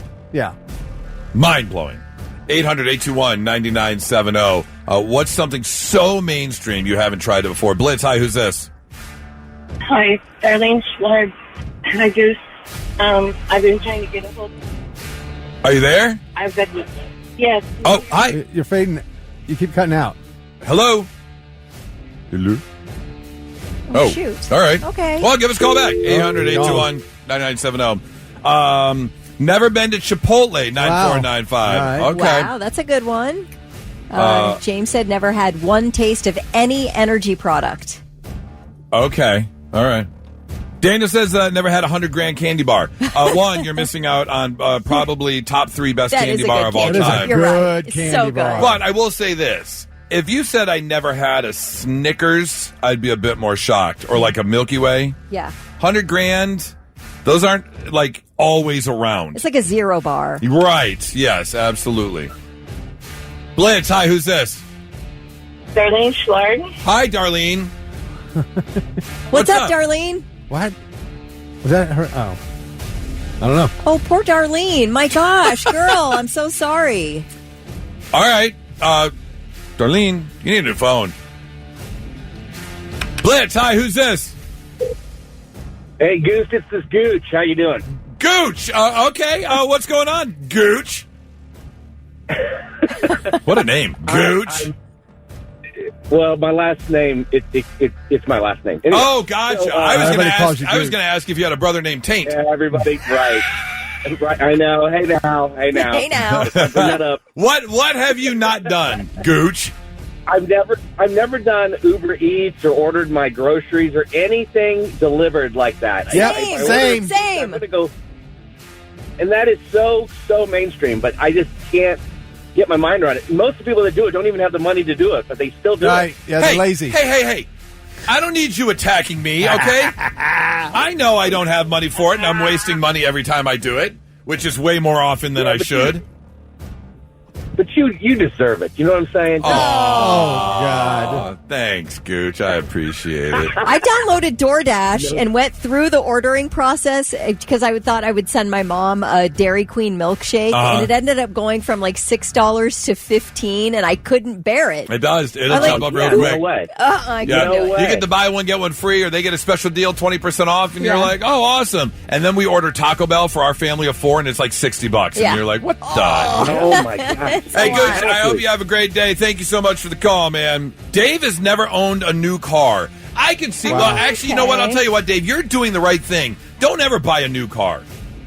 Mind blowing. 800-821-9970. What's something so mainstream you haven't tried it before? Blitz, hi, who's this? Hi, Darlene Schwartz. Hi, Goose. I've been trying to get a hold. Are you there? I've got. Yes. Oh, hi. You're fading. You keep cutting out. Hello. Hello. Oh, shoot. All right. Okay. Well, give us a call back. 800-821-9970. Never been to Chipotle, 9495. Right. Okay. Wow, that's a good one. Uh, James said never had one taste of any energy product. Okay. All right. Daniel says never had a $100,000 candy bar. One, you're missing out on probably top 3 best That candy is a bar good of all candy bar. time. You're right. Good It's candy so good. bar. But I will say this. If you said I never had a Snickers, I'd be a bit more shocked. Or like a Milky Way. Yeah. $100,000, those aren't like always around. It's like a zero bar. Right. Yes, absolutely. Blitz, hi, who's this? Darlene Schlarg. Hi, Darlene. What's up, Darlene? What? Was that her? Oh. I don't know. Oh, poor Darlene. My gosh, girl, I'm so sorry. All right. Darlene, you need a new phone. Blitz, hi, who's this? Hey, Goose, it's this Gooch. How you doing? Gooch. Okay. What's going on, Gooch? What a name, Gooch. Well, my last name, it's my last name. Anyway, Oh, gotcha. so, I was going everybody to calls you ask if you had a brother named Taint. yeah, everybody, right. Right, I know. Hey now. Hey now. Bring that up. What have you not done, Gooch? I've never done Uber Eats or ordered my groceries or anything delivered like that. Yep, Same. I'm gonna go, and that is so mainstream. But I just can't get my mind around it. Most of the people that do it don't even have the money to do it, but they still do Right. it. Yeah, they're lazy. Hey. I don't need you attacking me, okay? I know I don't have money for it, and I'm wasting money every time I do it, which is way more often than I should. But you deserve it. You know what I'm saying? Oh, God. Thanks, Gooch. I appreciate it. I downloaded DoorDash and went through the ordering process because I thought I would send my mom a Dairy Queen milkshake, and it ended up going from like $6 to $15, and I couldn't bear it. It does. It'll I'm like, jump up real yeah. quick. No way. I couldn't do it. You get to buy one, get one free, or they get a special deal, 20% off, and you're like, oh, awesome. And then we order Taco Bell for our family of 4, and it's like $60. Yeah. And you're like, what the? Oh, my God. Hey, Gooch, I hope you have a great day. Thank you so much for the call, man. Dave has never owned a new car. I can see. Wow. Well, actually, you know what? I'll tell you what, Dave. You're doing the right thing. Don't ever buy a new car.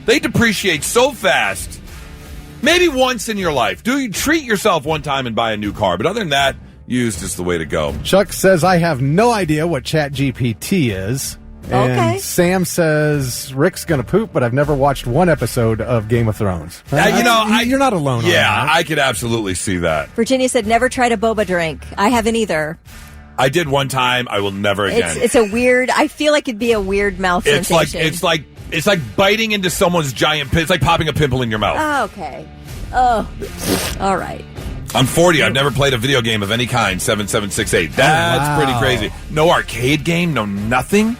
They depreciate so fast. Maybe once in your life. Treat yourself one time and buy a new car. But other than that, used is the way to go. Chuck says, I have no idea what ChatGPT is. And Okay. Sam says, Rick's going to poop, but I've never watched one episode of Game of Thrones. You're not alone on Yeah, that. I could absolutely see that. Virginia said never tried a boba drink. I haven't either. I did one time. I will never again. It's a weird. I feel like it'd be a weird mouth It's sensation. like biting into someone's giant pit. It's like popping a pimple in your mouth. Oh, okay. Oh, all right. I'm 40. I've never played a video game of any kind. 7768. That's wow. pretty crazy. No arcade game. No nothing.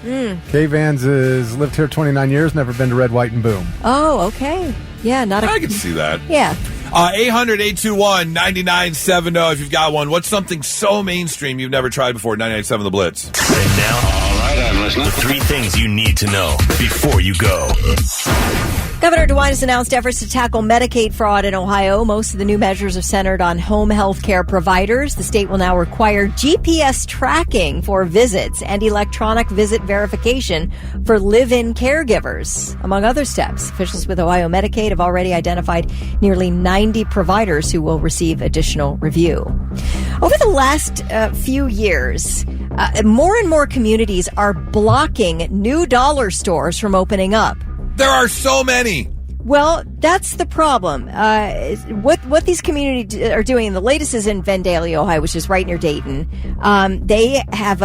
Kay Vans has lived here 29 years, never been to Red, White, and Boom. Oh, okay. Yeah, not a. I can see that. Yeah. 800-821-9970 if you've got one. What's something so mainstream you've never tried before? 99.7 The Blitz. And now, all right, I'm listening. The 3 things you need to know before you go. Governor DeWine has announced efforts to tackle Medicaid fraud in Ohio. Most of the new measures are centered on home health care providers. The state will now require GPS tracking for visits and electronic visit verification for live-in caregivers, among other steps. Officials with Ohio Medicaid have already identified nearly 90 providers who will receive additional review. Over the last few years, more and more communities are blocking new dollar stores from opening up. There are so many. Well, that's the problem. What these communities are doing, the latest is in Vandalia, Ohio, which is right near Dayton. They have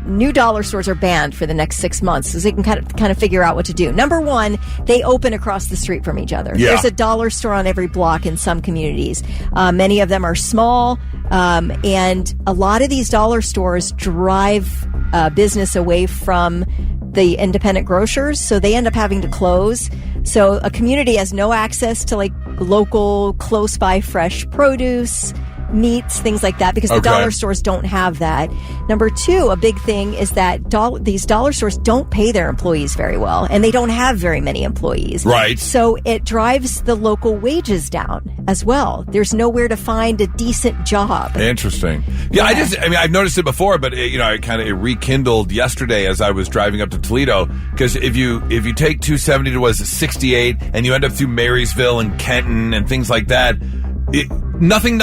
new dollar stores are banned for the next 6 months, so they can kind of figure out what to do. Number one, they open across the street from each other. Yeah. There's a dollar store on every block in some communities. Many of them are small, and a lot of these dollar stores drive business away from the independent grocers, so they end up having to close. So a community has no access to like local, close by fresh produce. meats, things like that, because the dollar stores don't have that. Number two, a big thing is that these dollar stores don't pay their employees very well, and they don't have very many employees. Right. So it drives the local wages down as well. There's nowhere to find a decent job. Interesting. Yeah, I've noticed it before, but it rekindled yesterday as I was driving up to Toledo, because if you take 270 to 68 and you end up through Marysville and Kenton and things like that, nothing,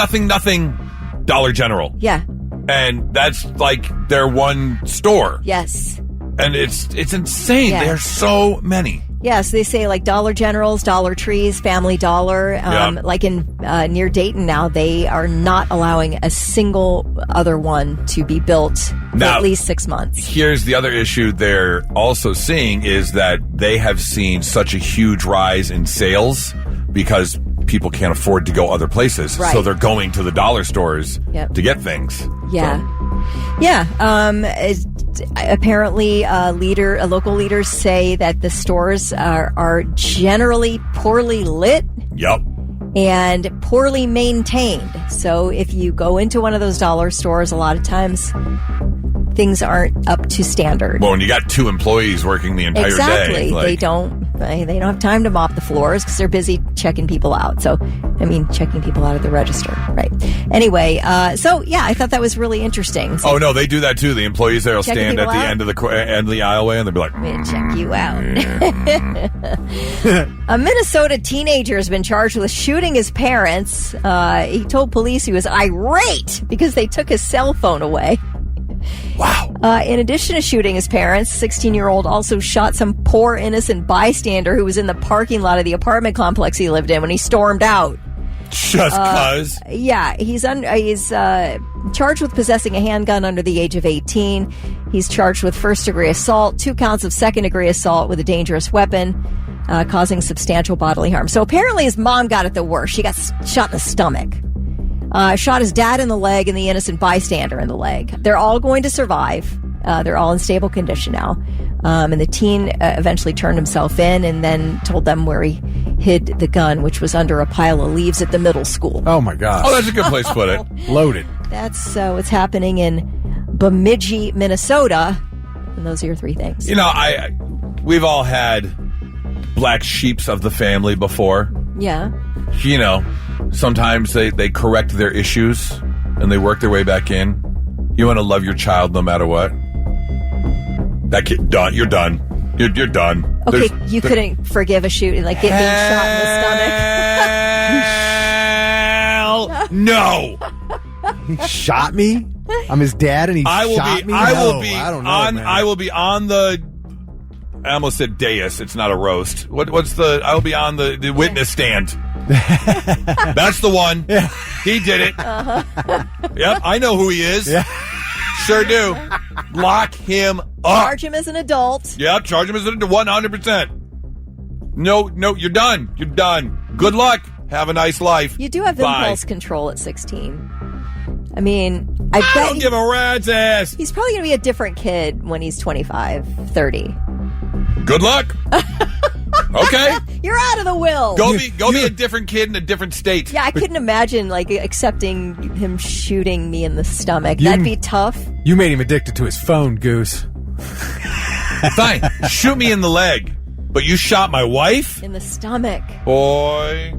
Dollar General. Yeah. And that's like their one store. Yes. And it's insane. Yeah. There are so many. Yes, they say like Dollar Generals, Dollar Trees, Family Dollar. Like in near Dayton now, they are not allowing a single other one to be built for at least 6 months. Here's the other issue they're also seeing is that they have seen such a huge rise in sales because people can't afford to go other places. Right. So they're going to the dollar stores to get things. Yeah. So. Yeah. Apparently, local leaders say that the stores are generally poorly lit. Yep. And poorly maintained. So if you go into one of those dollar stores, a lot of times things aren't up to standard. Well, when you got 2 employees working the entire day. Exactly. They don't have time to mop the floors because they're busy checking people out. Checking people out at the register. Right. Anyway, I thought that was really interesting. So, oh, no, they do that too. The employees there will stand at the out? end of the aisleway and they'll be like, I'm going to check you out. A Minnesota teenager has been charged with shooting his parents. He told police he was irate because they took his cell phone away. Wow. In addition to shooting his parents, 16-year-old also shot some poor innocent bystander who was in the parking lot of the apartment complex he lived in when he stormed out. Just cuz? Yeah, he's charged with possessing a handgun under the age of 18. He's charged with first-degree assault, 2 counts of second-degree assault with a dangerous weapon, causing substantial bodily harm. So apparently his mom got it the worst. She got shot in the stomach. Shot his dad in the leg and the innocent bystander in the leg. They're all going to survive. They're all in stable condition now. And the teen eventually turned himself in and then told them where he hid the gun, which was under a pile of leaves at the middle school. Oh, my gosh. Oh, that's a good place to put it. Loaded. That's what's happening in Bemidji, Minnesota. And those are your 3 things. We've all had black sheeps of the family before. Yeah. Sometimes they correct their issues and they work their way back in. You want to love your child no matter what. That kid, done. You're done. You're done. Okay, you couldn't forgive a shoot, like being shot in the stomach. No. He shot me? I'm his dad and he shot me? I will be on the... I almost said dais. It's not a roast. I will be on the witness stand. That's the one. Yeah. He did it. Uh-huh. Yep, I know who he is. Yeah. Sure do. Lock him up. Charge him as an adult. Yep, charge him as an adult 100%. No, you're done. You're done. Good luck. Have a nice life. You do have impulse control at 16. I mean, I don't give a rat's ass. He's probably going to be a different kid when he's 25, 30. Good luck. Okay. You're out of the will. Go be a different kid in a different state. Yeah, I couldn't imagine accepting him shooting me in the stomach. That'd be tough. You made him addicted to his phone, Goose. Fine. Shoot me in the leg. But you shot my wife? In the stomach. Boy.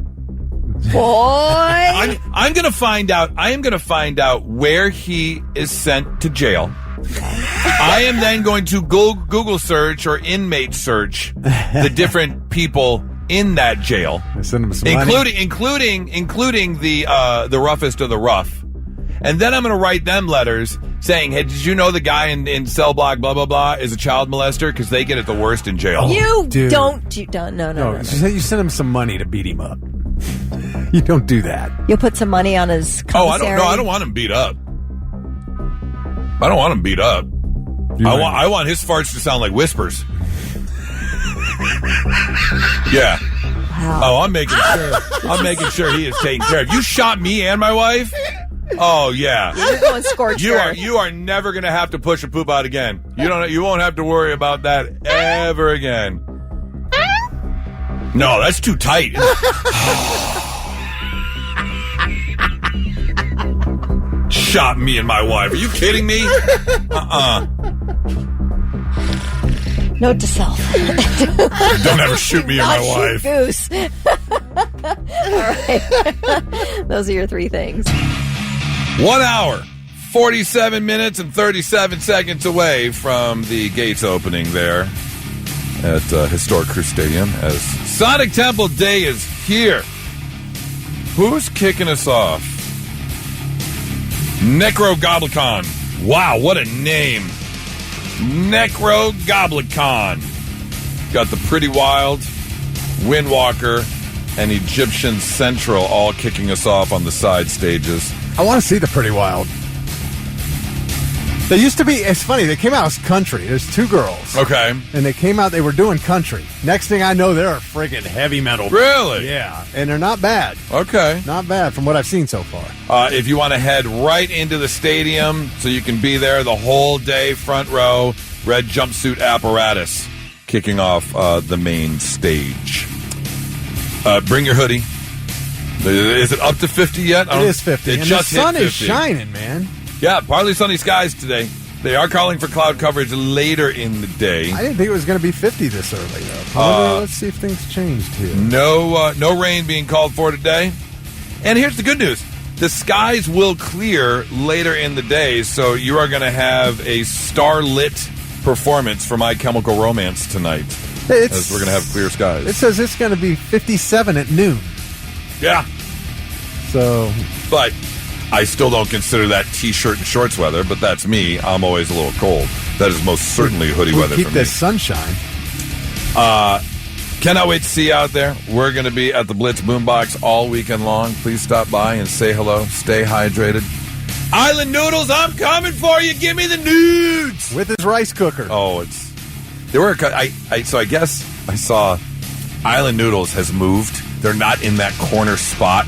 I'm going to find out. I am going to find out where he is sent to jail. I am then going to Google search or inmate search the different people in that jail, send them some money. including the roughest of the rough, and then I'm going to write them letters saying, "Hey, did you know the guy in cell block blah blah blah is a child molester?" Because they get it the worst in jail. No. You send him some money to beat him up. You don't do that. You'll put some money on his commissary. I don't want him beat up. I don't want him beat up. I want his farts to sound like whispers. Yeah. Wow. Oh, I'm making sure he is taken care of. You shot me and my wife? Oh yeah. You're going scorched. You are never gonna have to push a poop out again. You won't have to worry about that ever again. No, that's too tight. shot me and my wife. Are you kidding me? Note to self. Don't ever shoot me or my wife. Goose. All right. Those are your three things. 1 hour, 47 minutes, and 37 seconds away from the gates opening there at historic Crew Stadium as Sonic Temple Day is here. Who's kicking us off? Necro Goblicon. Wow, what a name. Necro Goblicon. Got the Pretty Wild, Windwalker, and Egyptian Central all kicking us off on the side stages. I want to see the Pretty Wild. They used to be, it's funny, they came out as country. There's two girls. Okay. And they came out, they were doing country. Next thing I know, they're a friggin' heavy metal. Really? Yeah. And they're not bad. Okay. Not bad from what I've seen so far. If you want to head right into the stadium so you can be there the whole day, front row, red jumpsuit apparatus kicking off the main stage. Bring your hoodie. Is it up to 50 yet? It is 50. It and just the sun hit 50. is shining, man. Yeah, partly sunny skies today. They are calling for cloud coverage later in the day. I didn't think it was going to be 50 this early, though. Let's see if things changed here. No rain being called for today. And here's the good news. The skies will clear later in the day, so you are going to have a star-lit performance for My Chemical Romance tonight. As we're going to have clear skies. It says it's going to be 57 at noon. Yeah. So. But I still don't consider that T-shirt and shorts weather, but that's me. I'm always a little cold. That is most certainly hoodie weather for me. Keep this sunshine. Cannot wait to see you out there. We're going to be at the Blitz Boombox all weekend long. Please stop by and say hello. Stay hydrated. Island Noodles, I'm coming for you. Give me the nudes. With his rice cooker. Oh, there were. So I guess I saw Island Noodles has moved. They're not in that corner spot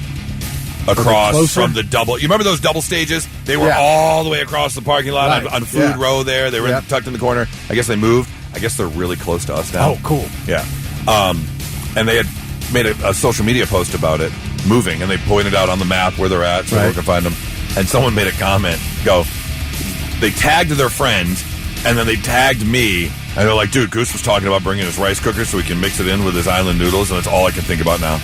across from the double. You remember those double stages? They were all the way across the parking lot on Food Row there. They were tucked in the corner. I guess they moved. I guess they're really close to us now. Oh, cool. Yeah. And they had made a social media post about it moving, and they pointed out on the map where they're at so everyone can find them. And someone made a comment, they tagged their friend, and then they tagged me, and they're like, dude, Goose was talking about bringing his rice cooker so he can mix it in with his Island Noodles, and that's all I can think about now.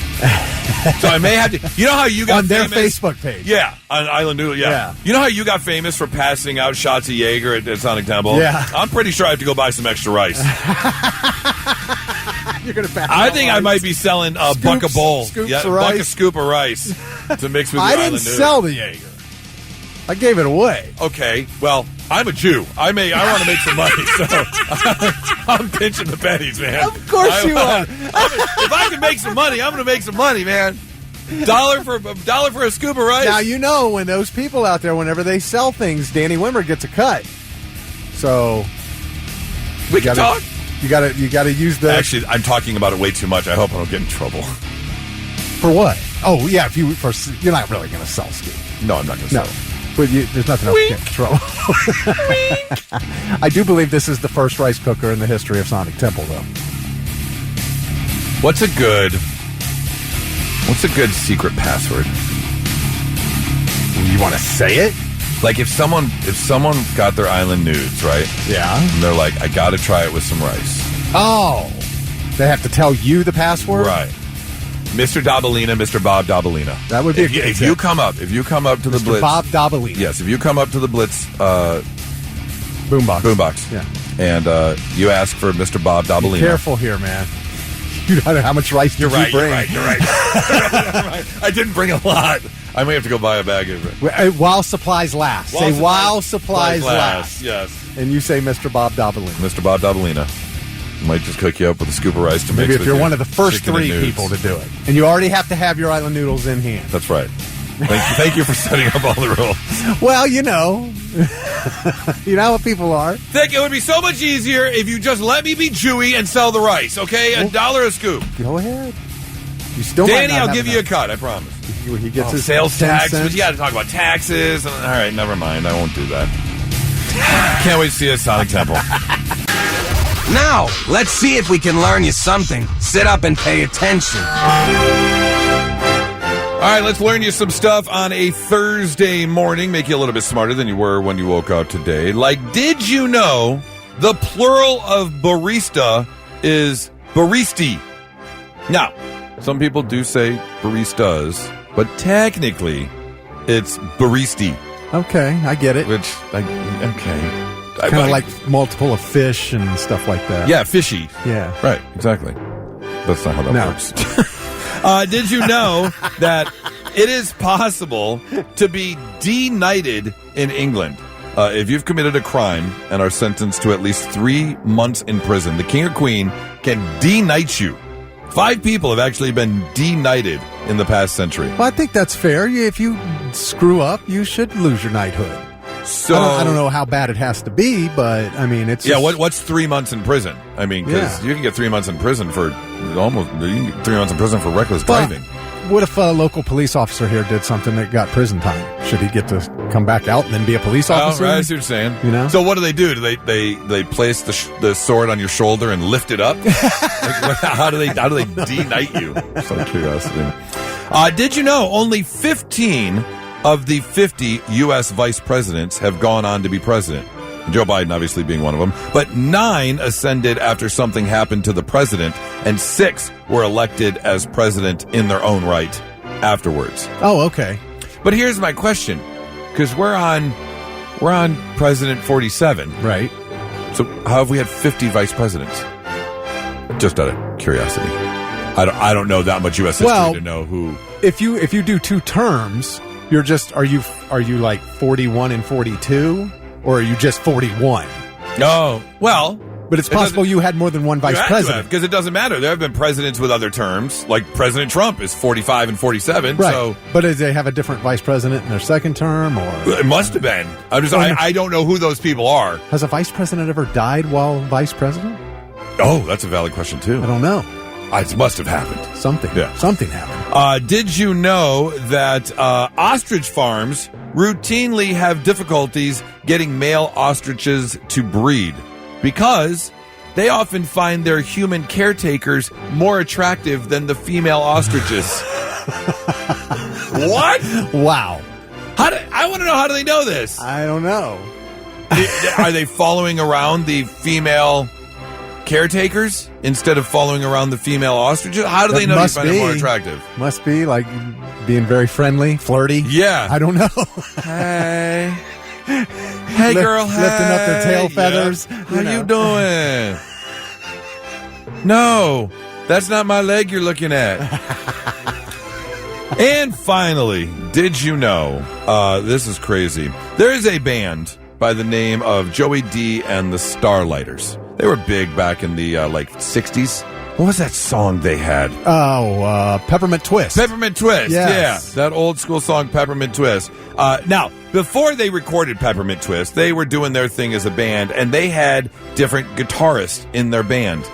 So I may have to, you know how you got on their famous? Facebook page. Yeah, on Island Noodles, yeah. You know how you got famous for passing out shots of Jaeger at Sonic Temple? Yeah. I'm pretty sure I have to go buy some extra rice. You're gonna pass I think I might be selling a buck of bowl. Scoops of rice. buck of scoop of rice to mix with the I Island didn't Noodles. sell the Jaeger. I gave it away. Okay, well, I'm a Jew. I want to make some money, so I'm pinching the pennies, man. Of course you are. If I can make some money, I'm going to make some money, man. $1 for a scoop of rice. Now you know when those people out there, whenever they sell things, Danny Wimmer gets a cut. So we can talk. You gotta use the. Actually, I'm talking about it way too much. I hope I don't get in trouble. For what? Oh yeah, you're not really going to sell scoop. No, I'm not going to sell. But there's nothing else to get in trouble. I do believe this is the first rice cooker in the history of Sonic Temple, though. What's a good secret password? You want to say it? Like if someone got their Island Nudes, right? Yeah. And they're like, I got to try it with some rice. Oh. They have to tell you the password? Right. Mr. Dabalina, Mr. Bob Dabalina. That would be if you come up to the Mr. Blitz. Bob Dabalina. Yes, if you come up to the Blitz Boombox. Yeah. And you ask for Mr. Bob Dabalina. Be careful here, man. You don't know how much rice you bring. You're right. I didn't bring a lot. I may have to go buy a bag of it. While supplies last. While supplies last. Yes. And you say Mr. Bob Dabalina. Mr. Bob Dabalina. Might just cook you up with a scoop of rice to mix. Maybe if with you're your one of the first chicken 3 and people to do it. And you already have to have your Island Noodles in hand. That's right. Thank you for setting up all the rules. Well, you know. You know how people are. Think it would be so much easier if you just let me be Jewy and sell the rice, okay? $1 a scoop. Go ahead. You still Danny, I'll give you a cut, I promise. He gets his sales 10 tax, cents. but you got to talk about taxes. All right, never mind. I won't do that. Can't wait to see you at Sonic Temple. Now, let's see if we can learn you something. Sit up and pay attention. right, let's learn you some stuff on a Thursday morning, make you a little bit smarter than you were when you woke up today. Like, did you know the plural of barista is baristi? Now, some people do say baristas, but technically it's baristi. Okay, I get it. Kind of like multiple of fish and stuff like that. Yeah, fishy. Yeah. Right, exactly. That's not how that works. Did you know that it is possible to be de-knighted in England? If you've committed a crime and are sentenced to at least 3 months in prison, the king or queen can de-knight you. 5 people have actually been de-knighted in the past century. Well, I think that's fair. If you screw up, you should lose your knighthood. So I don't know how bad it has to be, but I mean, it's what's 3 months in prison? I mean, because you can get 3 months in prison for you can get 3 months in prison for reckless driving. What if a local police officer here did something that got prison time? Should he get to come back out and then be a police officer? Oh, right, I see what you're saying. You know? So what do? Do they place the sword on your shoulder and lift it up? How do they de-knight you? Just out of curiosity. Did you know only 15 of the 50 U.S. vice presidents have gone on to be president? Joe Biden obviously being one of them. But 9 ascended after something happened to the president, and 6 were elected as president in their own right afterwards. Oh, okay. But here's my question, because we're on President 47. Right. So how have we had 50 vice presidents? Just out of curiosity. I don't know that much U.S. history to know who. If you do 2 terms, you're just are you like 41 and 42, or are you just 41? No, well, but it's possible you had more than one vice president, because it doesn't matter. There have been presidents with other terms, like President Trump is 45 and 47. Right. So, but did they have a different vice president in their second term, or it must have been? I don't know who those people are. Has a vice president ever died while vice president? Oh, that's a valid question too. I don't know. It must have happened. Something happened. Did you know that ostrich farms routinely have difficulties getting male ostriches to breed because they often find their human caretakers more attractive than the female ostriches? What? Wow. I want to know, how do they know this? I don't know. Are they following around the female caretakers instead of following around the female ostriches? How do they know you find it more attractive? Must be like being very friendly, flirty. Yeah. I don't know. Hey. Hey, girl. Hey. Lifting up their tail feathers. Yeah. How you doing? No, that's not my leg you're looking at. And finally, did you know, this is crazy, there is a band by the name of Joey D and the Starlighters. They were big back in the 60s. What was that song they had? Oh, Peppermint Twist. Peppermint Twist, yes. Yeah. That old school song, Peppermint Twist. Now, before they recorded Peppermint Twist, they were doing their thing as a band, and they had different guitarists in their band.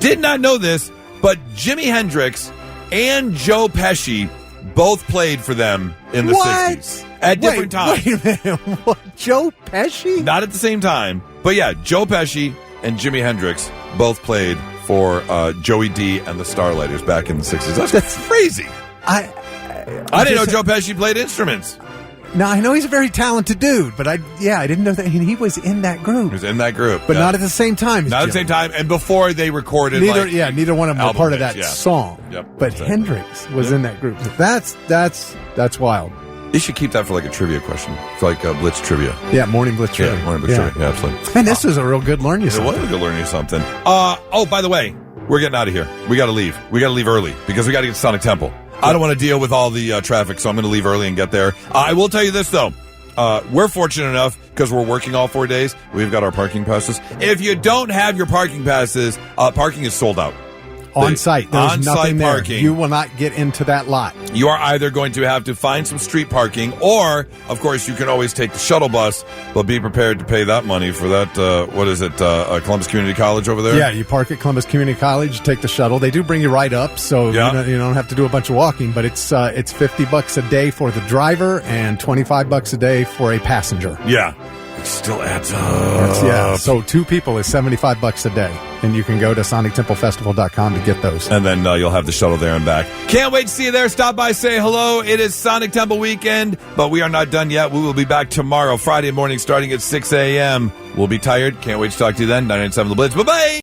Did not know this, but Jimi Hendrix and Joe Pesci both played for them in the 60s. At different times. Wait a minute. What? Joe Pesci? Not at the same time. But yeah, Joe Pesci and Jimi Hendrix both played for Joey D and the Starlighters back in the 60s. That's crazy. I didn't know Joe Pesci played instruments. No, I know he's a very talented dude, but I didn't know that he was in that group. He was in that group. But not at the same time. Not at the same time, and before they recorded neither one of them were part of that song. Yep, but exactly. Hendrix was in that group. That's wild. You should keep that for like a trivia question. It's like Blitz trivia. Yeah, morning Blitz trivia. Yeah, morning Blitz trivia. Yeah, absolutely. Man, this was a real good learn you something. It was a good learn you something. Oh, by the way, we're getting out of here. We got to leave. We got to leave early because we got to get to Sonic Temple. I don't want to deal with all the traffic, so I'm going to leave early and get there. I will tell you this, though. We're fortunate enough, because we're working all 4 days, we've got our parking passes. If you don't have your parking passes, parking is sold out. On site. There's nothing there. Parking. You will not get into that lot. You are either going to have to find some street parking, or, of course, you can always take the shuttle bus, but be prepared to pay that money for that, Columbus Community College over there? Yeah, you park at Columbus Community College, take the shuttle. They do bring you right up, so you don't have to do a bunch of walking, but it's $50 a day for the driver and $25 a day for a passenger. Yeah. still adds up. Yeah, so 2 people is $75 a day, and you can go to SonicTempleFestival.com to get those. And then you'll have the shuttle there and back. Can't wait to see you there. Stop by, say hello. It is Sonic Temple weekend, but we are not done yet. We will be back tomorrow, Friday morning, starting at 6 a.m. We'll be tired. Can't wait to talk to you then. 997 The Blitz. Bye-bye.